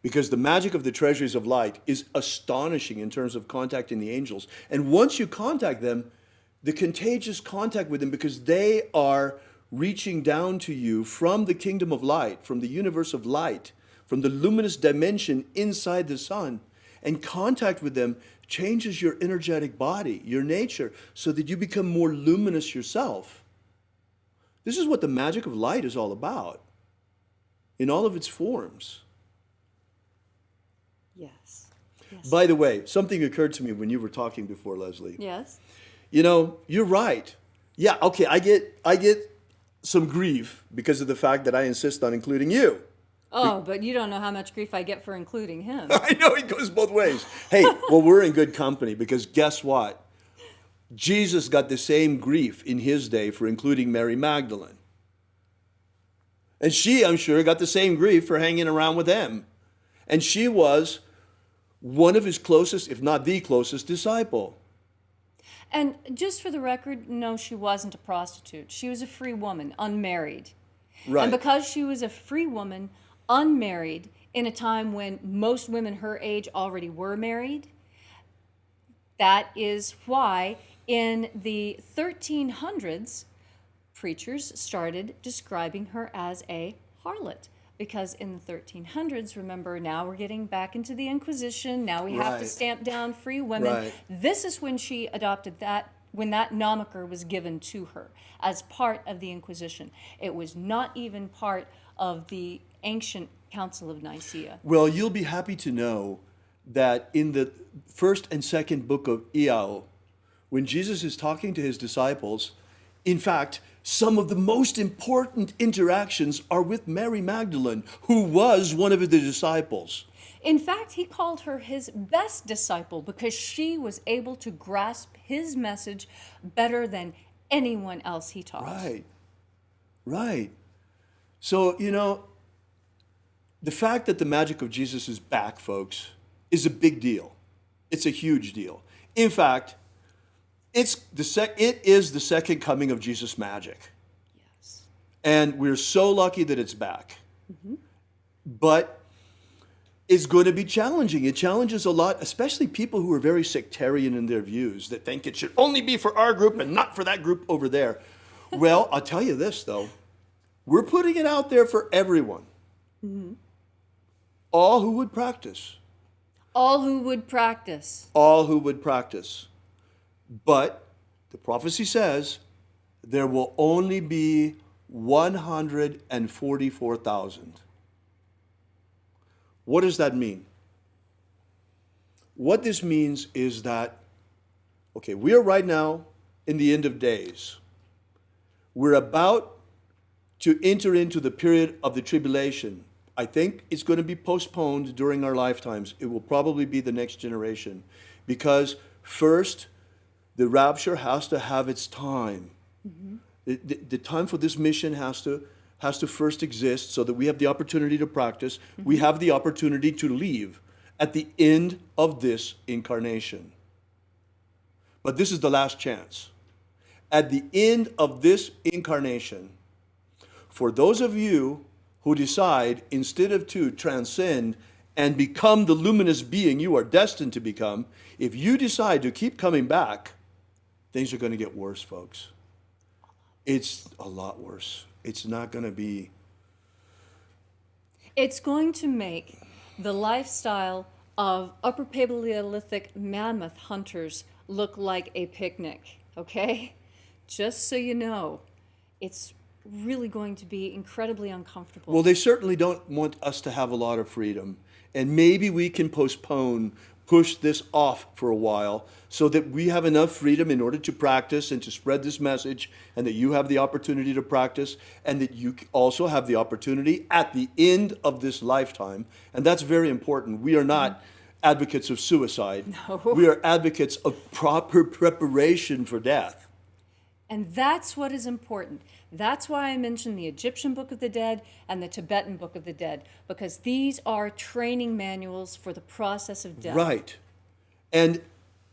because the magic of the treasuries of light is astonishing in terms of contacting the angels. And once you contact them, the contagious contact with them, because they are reaching down to you from the kingdom of light, from the universe of light, from the luminous dimension inside the sun, and contact with them changes your energetic body, your nature, so that you become more luminous yourself. This is what the magic of light is all about, in all of its forms. Yes. Yes. By the way, something occurred to me when you were talking before, Leslie. Yes. You know, you're right. Yeah, okay, I get some grief because of the fact that I insist on including you. Oh, but you don't know how much grief I get for including him. I know it goes both ways. Hey, well, we're in good company, because guess what? Jesus got the same grief in his day for including Mary Magdalene. And she, I'm sure, got the same grief for hanging around with him. And she was one of his closest, if not the closest, disciple. And just for the record, no, she wasn't a prostitute. She was a free woman, unmarried. Right. And because she was a free woman, unmarried, in a time when most women her age already were married, that is why in the 1300s, preachers started describing her as a harlot, because in the 1300s, remember, now we're getting back into the Inquisition, now we have to Right. stamp down free women. Right. This is when she adopted that, when that moniker was given to her as part of the Inquisition. It was not even part of the ancient Council of Nicaea. Well, you'll be happy to know that in the first and second book of Iao, when Jesus is talking to his disciples, in fact, some of the most important interactions are with Mary Magdalene, who was one of the disciples. In fact, he called her his best disciple because she was able to grasp his message better than anyone else he taught. Right, right. So, you know, the fact that the magic of Jesus is back, folks, is a big deal. It's a huge deal. In fact, it is the second coming of Jesus' magic. Yes. And we're so lucky that it's back. But it's going to be challenging. It challenges a lot, especially people who are very sectarian in their views, that think it should only be for our group and not for that group over there. Well, I'll tell you this, though. We're putting it out there for everyone. All who would practice. All who would practice. All who would practice. But the prophecy says there will only be 144,000. What does that mean? What this means is that, okay, we are right now in the end of days. We're about to enter into the period of the tribulation. I think it's going to be postponed during our lifetimes. It will probably be the next generation. Because first, the rapture has to have its time. The time for this mission has to first exist so that we have the opportunity to practice. We have the opportunity to leave at the end of this incarnation. But this is the last chance. At the end of this incarnation, for those of you who decide, instead of to transcend and become the luminous being you are destined to become, if you decide to keep coming back, things are going to get worse, folks. It's a lot worse. It's not going to be... It's going to make the lifestyle of Upper Paleolithic mammoth hunters look like a picnic, okay? Just so you know, it's really going to be incredibly uncomfortable. Well, they certainly don't want us to have a lot of freedom. And maybe we can push this off for a while so that we have enough freedom in order to practice and to spread this message, and that you have the opportunity to practice, and that you also have the opportunity at the end of this lifetime. And that's very important. We are not advocates of suicide. No. We are advocates of proper preparation for death. And that's what is important. That's why I mentioned the Egyptian Book of the Dead and the Tibetan Book of the Dead, because these are training manuals for the process of death. Right. And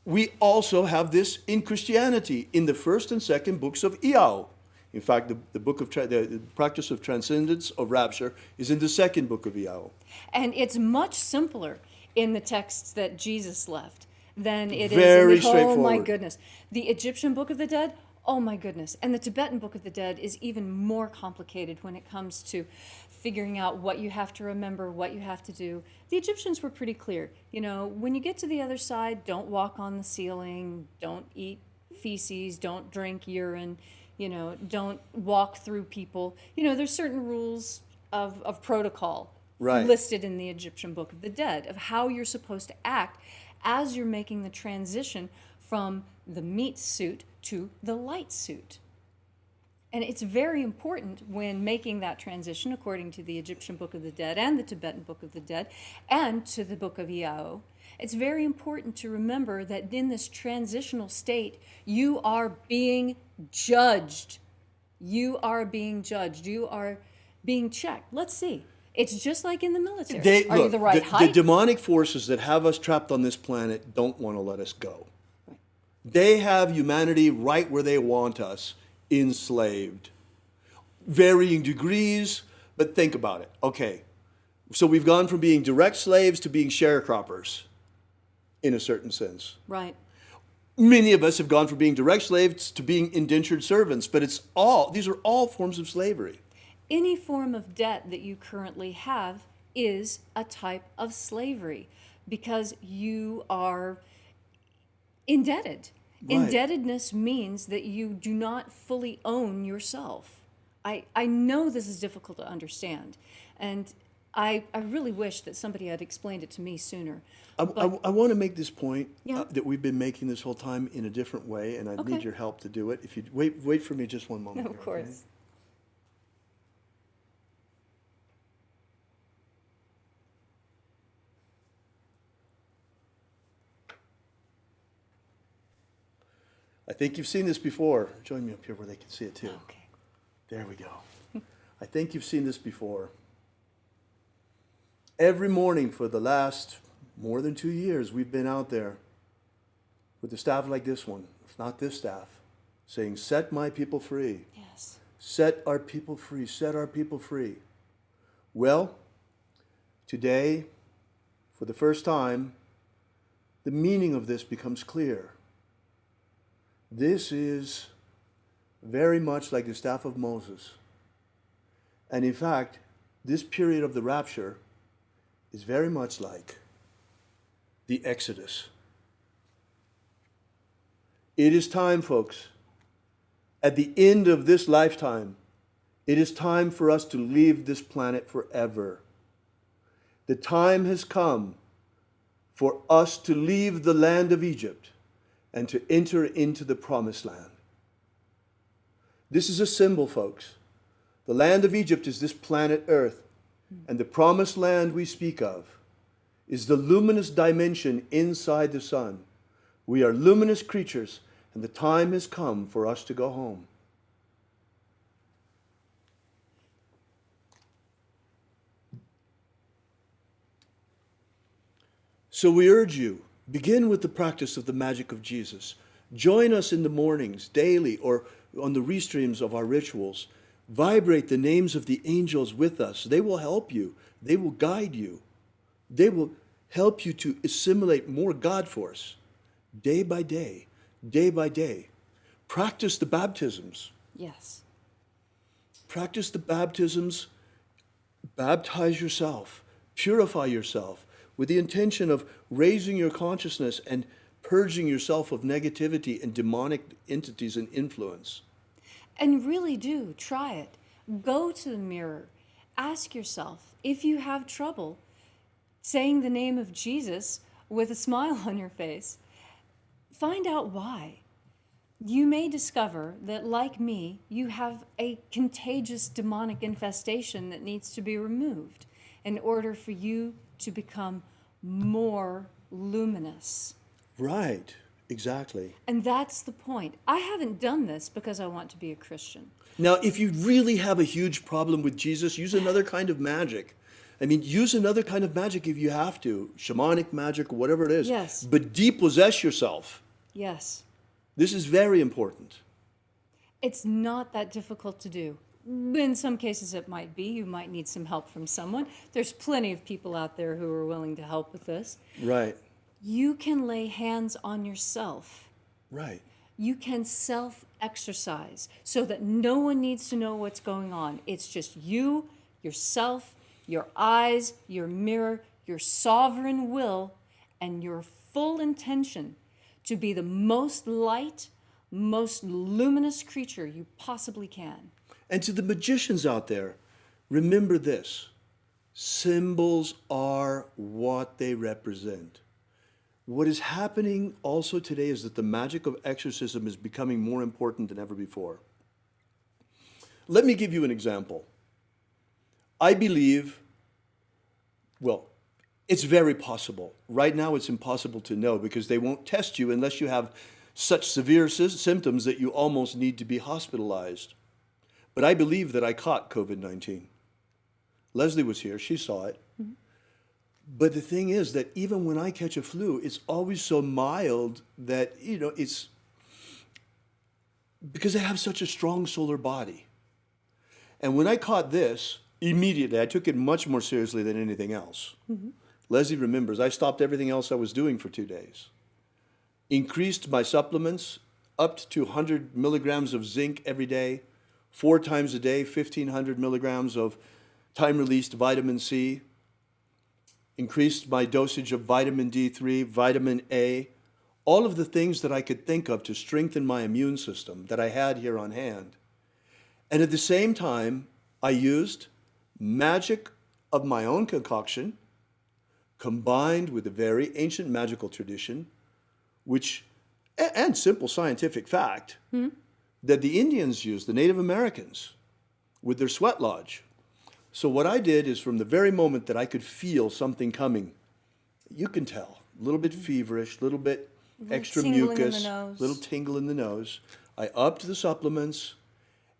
we also have this in Christianity in the first and second books of Iao. In fact, the book of the practice of transcendence of rapture is in the second book of Iao. And it's much simpler in the texts that Jesus left than it Very is in the, oh my straightforward. goodness. The Egyptian Book of the Dead, oh my goodness. And the Tibetan Book of the Dead is even more complicated when it comes to figuring out what you have to remember, what you have to do. The Egyptians were pretty clear. You know, when you get to the other side, don't walk on the ceiling, don't eat feces, don't drink urine, you know, don't walk through people. You know, there's certain rules of protocol Right. listed in the Egyptian Book of the Dead of how you're supposed to act as you're making the transition from the meat suit to the light suit. And it's very important when making that transition, according to the Egyptian Book of the Dead and the Tibetan Book of the Dead and to the Book of Iao, it's very important to remember that in this transitional state, you are being judged. You are being judged. You are being checked. Let's see. It's just like in the military. Are you the right height? The demonic forces that have us trapped on this planet don't want to let us go. Right. They have humanity right where they want us, enslaved. Varying degrees, but think about it. Okay, so we've gone from being direct slaves to being sharecroppers, in a certain sense. Right. Many of us have gone from being direct slaves to being indentured servants, but these are all forms of slavery. any form of debt that you currently have is a type of slavery because you are indebted. Right. Indebtedness means that you do not fully own yourself. I know this is difficult to understand, and I really wish that somebody had explained it to me sooner. I want to make this point Yeah. that we've been making this whole time in a different way, and I Okay. need your help to do it. If you wait for me just one moment. Of here, okay? course. I think you've seen this before. Join me up here where they can see it too. Okay. There we go. I think you've seen this before. Every morning for the last more than 2 years, we've been out there with a staff like this one, if not this staff, saying, set my people free. Yes. Set our people free. Set our people free. Well, today, for the first time, the meaning of this becomes clear. This is very much like the staff of Moses. And in fact, this period of the rapture is very much like the Exodus. It is time, folks. At the end of this lifetime, it is time for us to leave this planet forever. The time has come for us to leave the land of Egypt and to enter into the promised land. This is a symbol, folks. The land of Egypt is this planet Earth, and the promised land we speak of is the luminous dimension inside the sun. We are luminous creatures, and the time has come for us to go home. So we urge you, begin with the practice of the magic of Jesus. Join us in the mornings, daily, or on the restreams of our rituals. Vibrate the names of the angels with us. They will help you. They will guide you. They will help you to assimilate more God force day by day, day by day. Practice the baptisms. Yes. Practice the baptisms. Baptize yourself. Purify yourself with the intention of raising your consciousness and purging yourself of negativity and demonic entities and influence. And really do try it. Go to the mirror. Ask yourself if you have trouble saying the name of Jesus with a smile on your face. Find out why. You may discover that, like me, you have a contagious demonic infestation that needs to be removed in order for you to become more luminous. Right, exactly. And that's the point. I haven't done this because I want to be a Christian. Now, if you really have a huge problem with Jesus, use another kind of magic. I mean, use another kind of magic if you have to, shamanic magic or whatever it is. Yes. But depossess yourself. Yes. This is very important. It's not that difficult to do. In some cases it might be. You might need some help from someone. There's plenty of people out there who are willing to help with this. Right, You can lay hands on yourself. right. You can self-exercise so that no one needs to know what's going on. It's just you, yourself, your eyes, your mirror, your sovereign will, and your full intention to be the most light, most luminous creature you possibly can. And to the magicians out there, remember this. Symbols are what they represent. What is happening also today is that the magic of exorcism is becoming more important than ever before. Let me give you an example. I believe, well, it's very possible. Right now it's impossible to know because they won't test you unless you have such severe symptoms that you almost need to be hospitalized. But I believe that I caught COVID-19. Leslie was here, she saw it. Mm-hmm. But the thing is that even when I catch a flu, it's always so mild that, it's because I have such a strong solar body. And when I caught this, immediately, I took it much more seriously than anything else. Mm-hmm. Leslie remembers, I stopped everything else I was doing for 2 days. Increased my supplements up to 100 milligrams of zinc every day, 4 times a day, 1,500 milligrams of time-released vitamin C, increased my dosage of vitamin D3, vitamin A, all of the things that I could think of to strengthen my immune system that I had here on hand. And at the same time, I used magic of my own concoction, combined with a very ancient magical tradition, which, and simple scientific fact, that the Indians used, the Native Americans, with their sweat lodge. So what I did is from the very moment that I could feel something coming, you can tell, a little bit feverish, a little bit extra mucus, little tingle in the nose. I upped the supplements,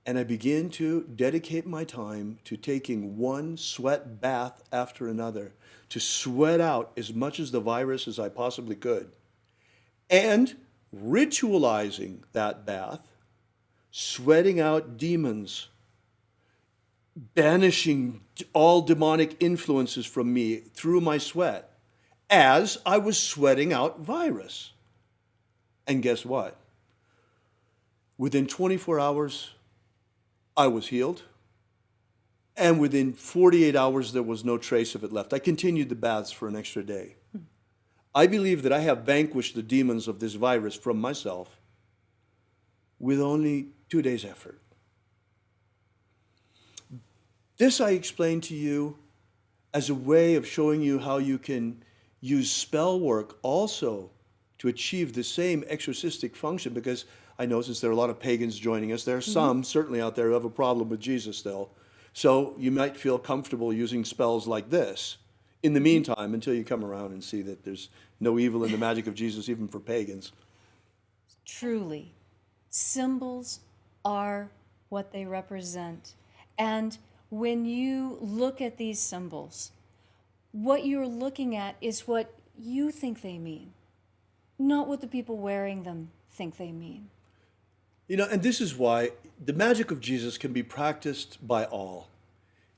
and I began to dedicate my time to taking one sweat bath after another, to sweat out as much as the virus as I possibly could, and ritualizing that bath, sweating out demons, banishing all demonic influences from me through my sweat as I was sweating out virus. And guess what? Within 24 hours, I was healed. And within 48 hours, there was no trace of it left. I continued the baths for an extra day. I believe that I have vanquished the demons of this virus from myself with only 2 days' effort. This I explained to you as a way of showing you how you can use spell work also to achieve the same exorcistic function, because I know since there are a lot of pagans joining us, there are some certainly out there who have a problem with Jesus still. So you might feel comfortable using spells like this in the meantime until you come around and see that there's no evil in the magic of Jesus even for pagans. Truly, symbols are what they represent. And when you look at these symbols, what you're looking at is what you think they mean, not what the people wearing them think they mean. You know, and this is why the magic of Jesus can be practiced by all.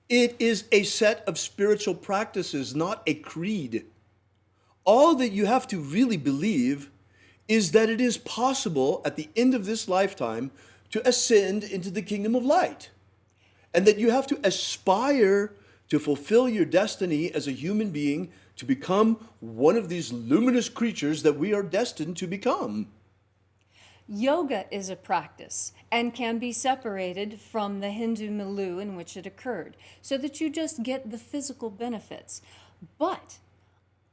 It is a set of spiritual practices, not a creed. All that you have to really believe is that it is possible at the end of this lifetime to ascend into the kingdom of light. And that you have to aspire to fulfill your destiny as a human being to become one of these luminous creatures that we are destined to become. Yoga is a practice and can be separated from the Hindu milieu in which it occurred, so that you just get the physical benefits. But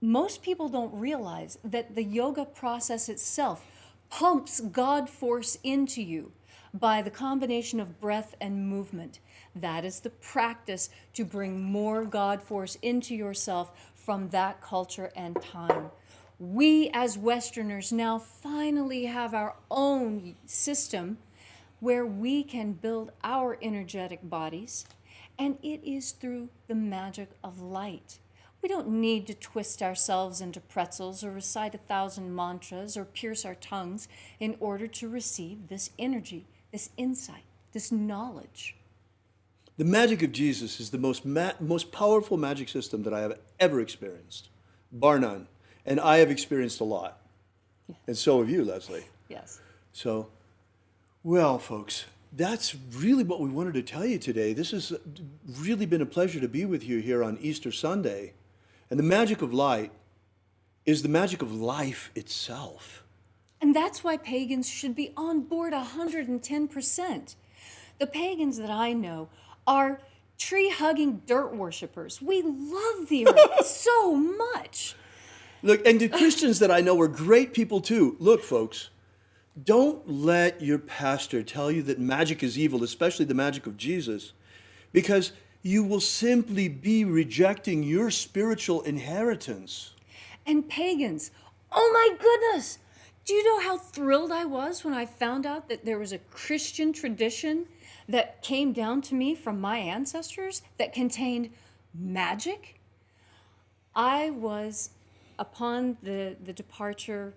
most people don't realize that the yoga process itself pumps God force into you by the combination of breath and movement. That is the practice to bring more God force into yourself from that culture and time. We as Westerners now finally have our own system where we can build our energetic bodies, and it is through the magic of light. We don't need to twist ourselves into pretzels or recite 1,000 mantras or pierce our tongues in order to receive this energy, this insight, this knowledge. The magic of Jesus is the most powerful magic system that I have ever experienced, bar none. And I have experienced a lot. And so have you, Leslie. Yes. So, well, folks, that's really what we wanted to tell you today. This has really been a pleasure to be with you here on Easter Sunday. And the magic of light is the magic of life itself. And that's why pagans should be on board 110%. The pagans that I know are tree-hugging dirt worshipers. We love the earth so much. Look, and the Christians that I know are great people too. Look, folks, don't let your pastor tell you that magic is evil, especially the magic of Jesus, because you will simply be rejecting your spiritual inheritance. And pagans, oh my goodness! Do you know how thrilled I was when I found out that there was a Christian tradition that came down to me from my ancestors that contained magic? I was, upon the departure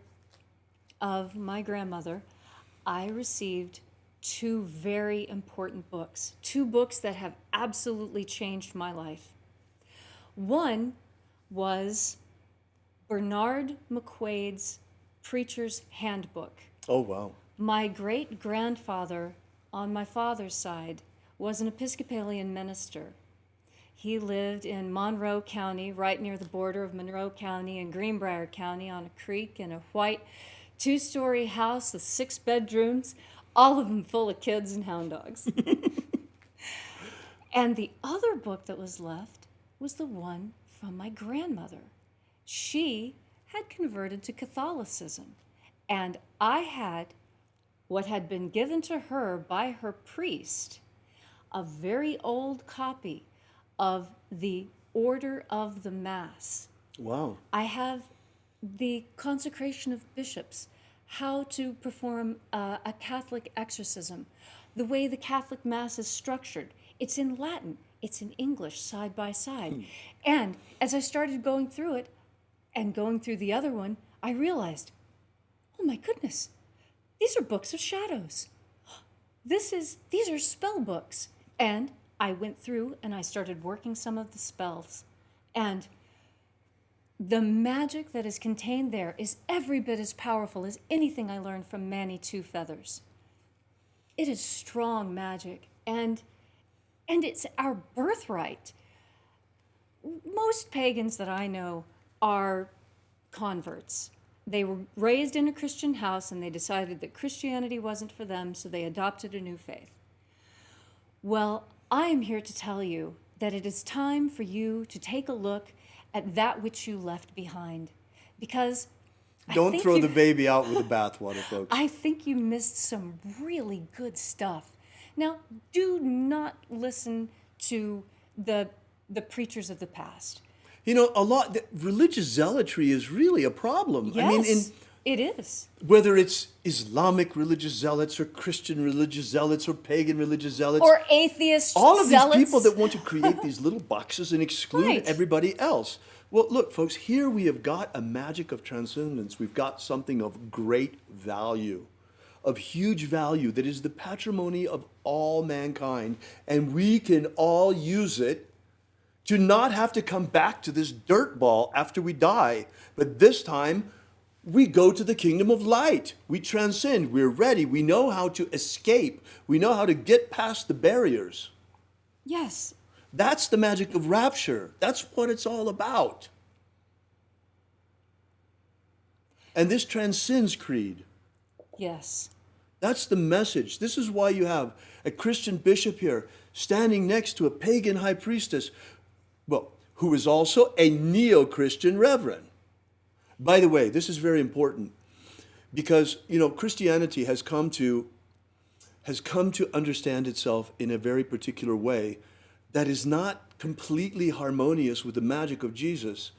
of my grandmother, I received 2 very important books, 2 books that have absolutely changed my life. One was Bernard McQuade's Preacher's Handbook. Oh, wow. My great-grandfather on my father's side was an Episcopalian minister. He lived in Monroe County, right near the border of Monroe County and Greenbrier County, on a creek, in a white 2-story house with 6 bedrooms, all of them full of kids and hound dogs. And the other book that was left was the one from my grandmother. She had converted to Catholicism, and I had what had been given to her by her priest, a very old copy of the Order of the Mass. Wow. I have the consecration of bishops, how to perform a Catholic exorcism, the way the Catholic Mass is structured. It's in Latin, it's in English, side by side. And as I started going through it, and going through the other one, I realized, oh my goodness, these are books of shadows. These are spell books. And I went through and I started working some of the spells. And the magic that is contained there is every bit as powerful as anything I learned from Manny Two Feathers. It is strong magic, and it's our birthright. Most pagans that I know are converts. They were raised in a Christian house and they decided that Christianity wasn't for them, so they adopted a new faith. Well, I am here to tell you that it is time for you to take a look at that which you left behind, because Don't throw the baby out with the bathwater, folks. I think you missed some really good stuff. Now, do not listen to the preachers of the past. You know, religious zealotry is really a problem. Yes, I mean, it is. whether it's Islamic religious zealots or Christian religious zealots or pagan religious zealots. Or atheist all of zealots. these people that want to create these little boxes and exclude Right. everybody else. Well, look, folks, here we have got a magic of transcendence. We've got something of great value, of huge value, that is the patrimony of all mankind, and we can all use it to not have to come back to this dirt ball after we die. But this time, we go to the kingdom of light. We transcend. We're ready. We know how to escape. We know how to get past the barriers. Yes. That's the magic of rapture. That's what it's all about. And this transcends creed. Yes. That's the message. This is why you have a Christian bishop here standing next to a pagan high priestess, well, who is also a neo-Christian reverend. By the way, this is very important because, you know, Christianity has come to understand itself in a very particular way that is not completely harmonious with the magic of Jesus.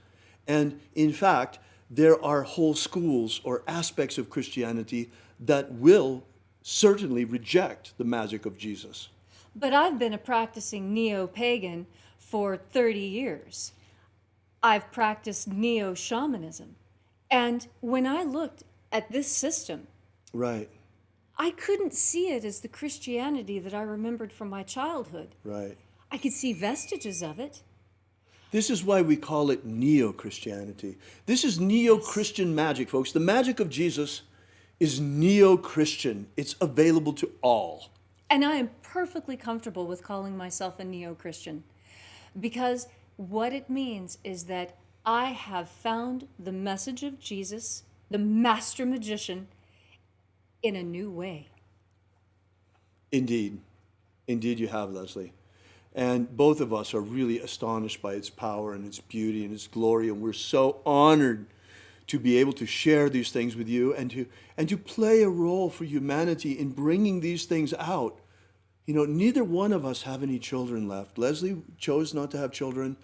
And in fact, there are whole schools or aspects of Christianity that will certainly reject the magic of Jesus. But I've been a practicing neo-pagan for 30 years. I've practiced neo-shamanism. And when I looked at this system, Right, I couldn't see it as the Christianity that I remembered from my childhood. right. I could see vestiges of it. This is why we call it neo-Christianity. This is neo-Christian magic, folks. The magic of Jesus is neo-Christian. It's available to all. And I am perfectly comfortable with calling myself a neo-Christian, because what it means is that I have found the message of Jesus, the master magician, in a new way. Indeed. Indeed you have, Leslie. And both of us are really astonished by its power and its beauty and its glory, and we're so honored to be able to share these things with you and to play a role for humanity in bringing these things out. You know, neither one of us have any children left. Leslie chose not to have children,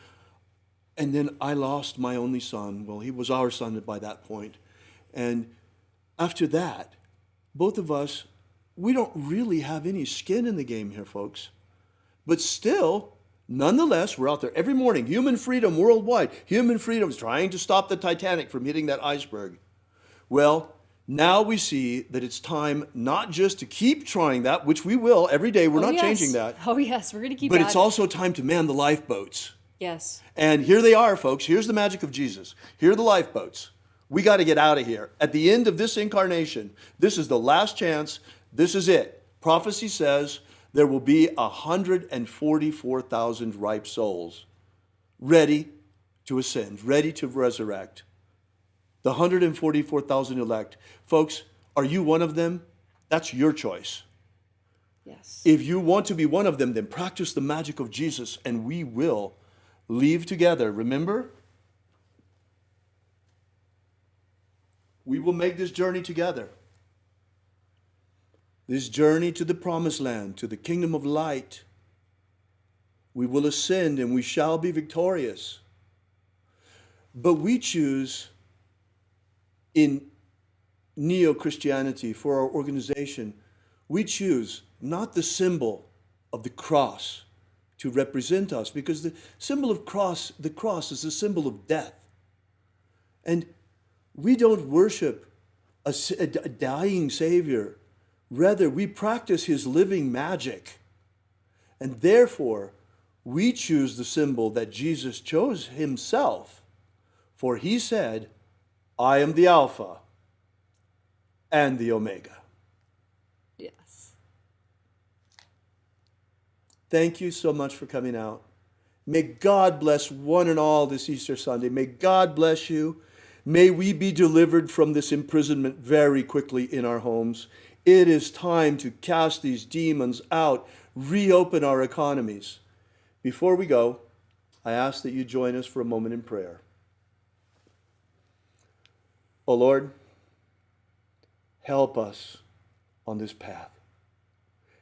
and then I lost my only son. Well, he was our son by that point. And after that, both of us, we don't really have any skin in the game here, folks. But still, nonetheless, we're out there every morning. Human freedom worldwide. Human freedom is trying to stop the Titanic from hitting that iceberg. Well, now we see that it's time not just to keep trying that, which we will every day. We're not changing that. Oh, yes, we're going to keep But at it's it. also time to man the lifeboats. Yes. And here they are, folks. Here's the magic of Jesus. Here are the lifeboats. We got to get out of here. At the end of this incarnation, this is the last chance. This is it. Prophecy says there will be 144,000 ripe souls ready to ascend, ready to resurrect. The 144,000 elect. Folks, are you one of them? That's your choice. Yes. If you want to be one of them, then practice the magic of Jesus, and we will leave together. Remember? We will make this journey together. This journey to the promised land, to the kingdom of light. We will ascend and we shall be victorious. But we choose in neo-Christianity for our organization, we choose not the symbol of the cross to represent us, because the symbol of the cross is a symbol of death. And we don't worship a dying Savior. Rather, we practice his living magic. And therefore, we choose the symbol that Jesus chose himself. For he said, I am the Alpha and the Omega. Yes. Thank you so much for coming out. May God bless one and all this Easter Sunday. May God bless you. May we be delivered from this imprisonment very quickly in our homes. It is time to cast these demons out, reopen our economies. Before we go, I ask that you join us for a moment in prayer. Oh Lord, help us on this path.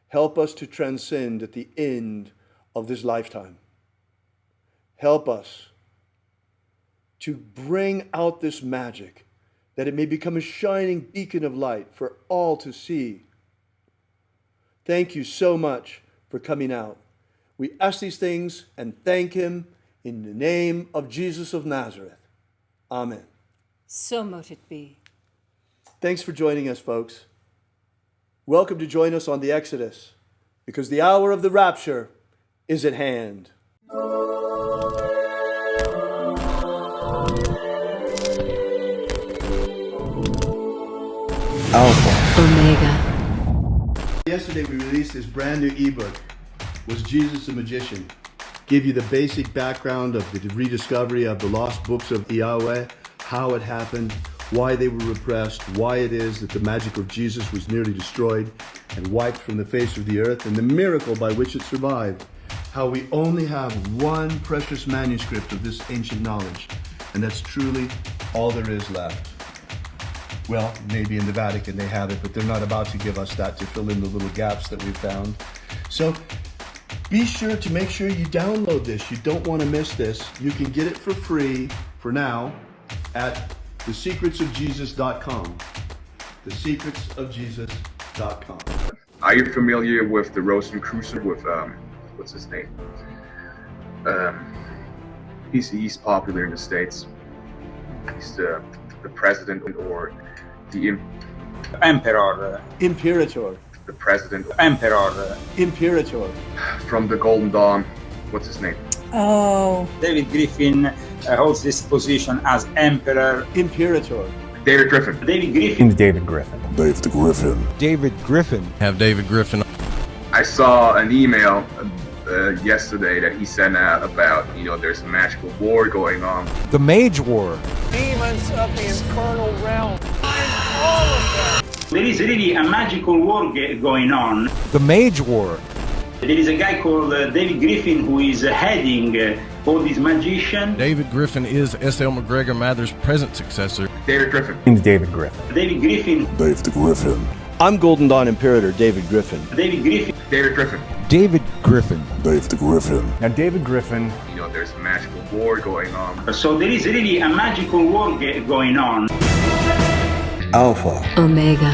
Help us to transcend at the end of this lifetime. Help us to bring out this magic, that it may become a shining beacon of light for all to see. Thank you so much for coming out. We ask these things and thank him in the name of Jesus of Nazareth. Amen. So mote it be. Thanks for joining us, folks. Welcome to join us on the Exodus, because the hour of the rapture is at hand. Alpha. Omega. Yesterday we released this brand new ebook, Was Jesus a Magician? Give you the basic background of the rediscovery of the lost books of Yahweh, how it happened, why they were repressed, why it is that the magic of Jesus was nearly destroyed and wiped from the face of the earth, and the miracle by which it survived. How we only have one precious manuscript of this ancient knowledge, and that's truly all there is left. Well, maybe in the Vatican they have it, but they're not about to give us that to fill in the little gaps that we've found. So be sure to make sure you download this. You don't want to miss this. You can get it for free for now at thesecretsofjesus.com. Thesecretsofjesus.com. Are you familiar with the Rosicrucian with what's his name? He's popular in the States. He's the president or the Emperor. Imperator. The president. Emperor. Imperator. From the Golden Dawn. What's his name? Oh. David Griffin holds this position as Emperor. Imperator. David Griffin. David Griffin. David Griffin. David Griffin. David Griffin. Have David Griffin. I saw an email yesterday that he sent out about, there's a magical war going on. The Mage War. Demons of the infernal realm. All of them. There is really a magical war going on. The Mage War. There is a guy called David Griffin who is heading all these magicians. David Griffin is S.L. McGregor Mather's present successor. David Griffin. David Griffin. David Griffin. David Griffin. I'm Golden Dawn Imperator David Griffin. David Griffin. David Griffin. David Griffin. David Griffin. Now David Griffin. There's a magical war going on. So there is really a magical war going on. Alpha. Omega.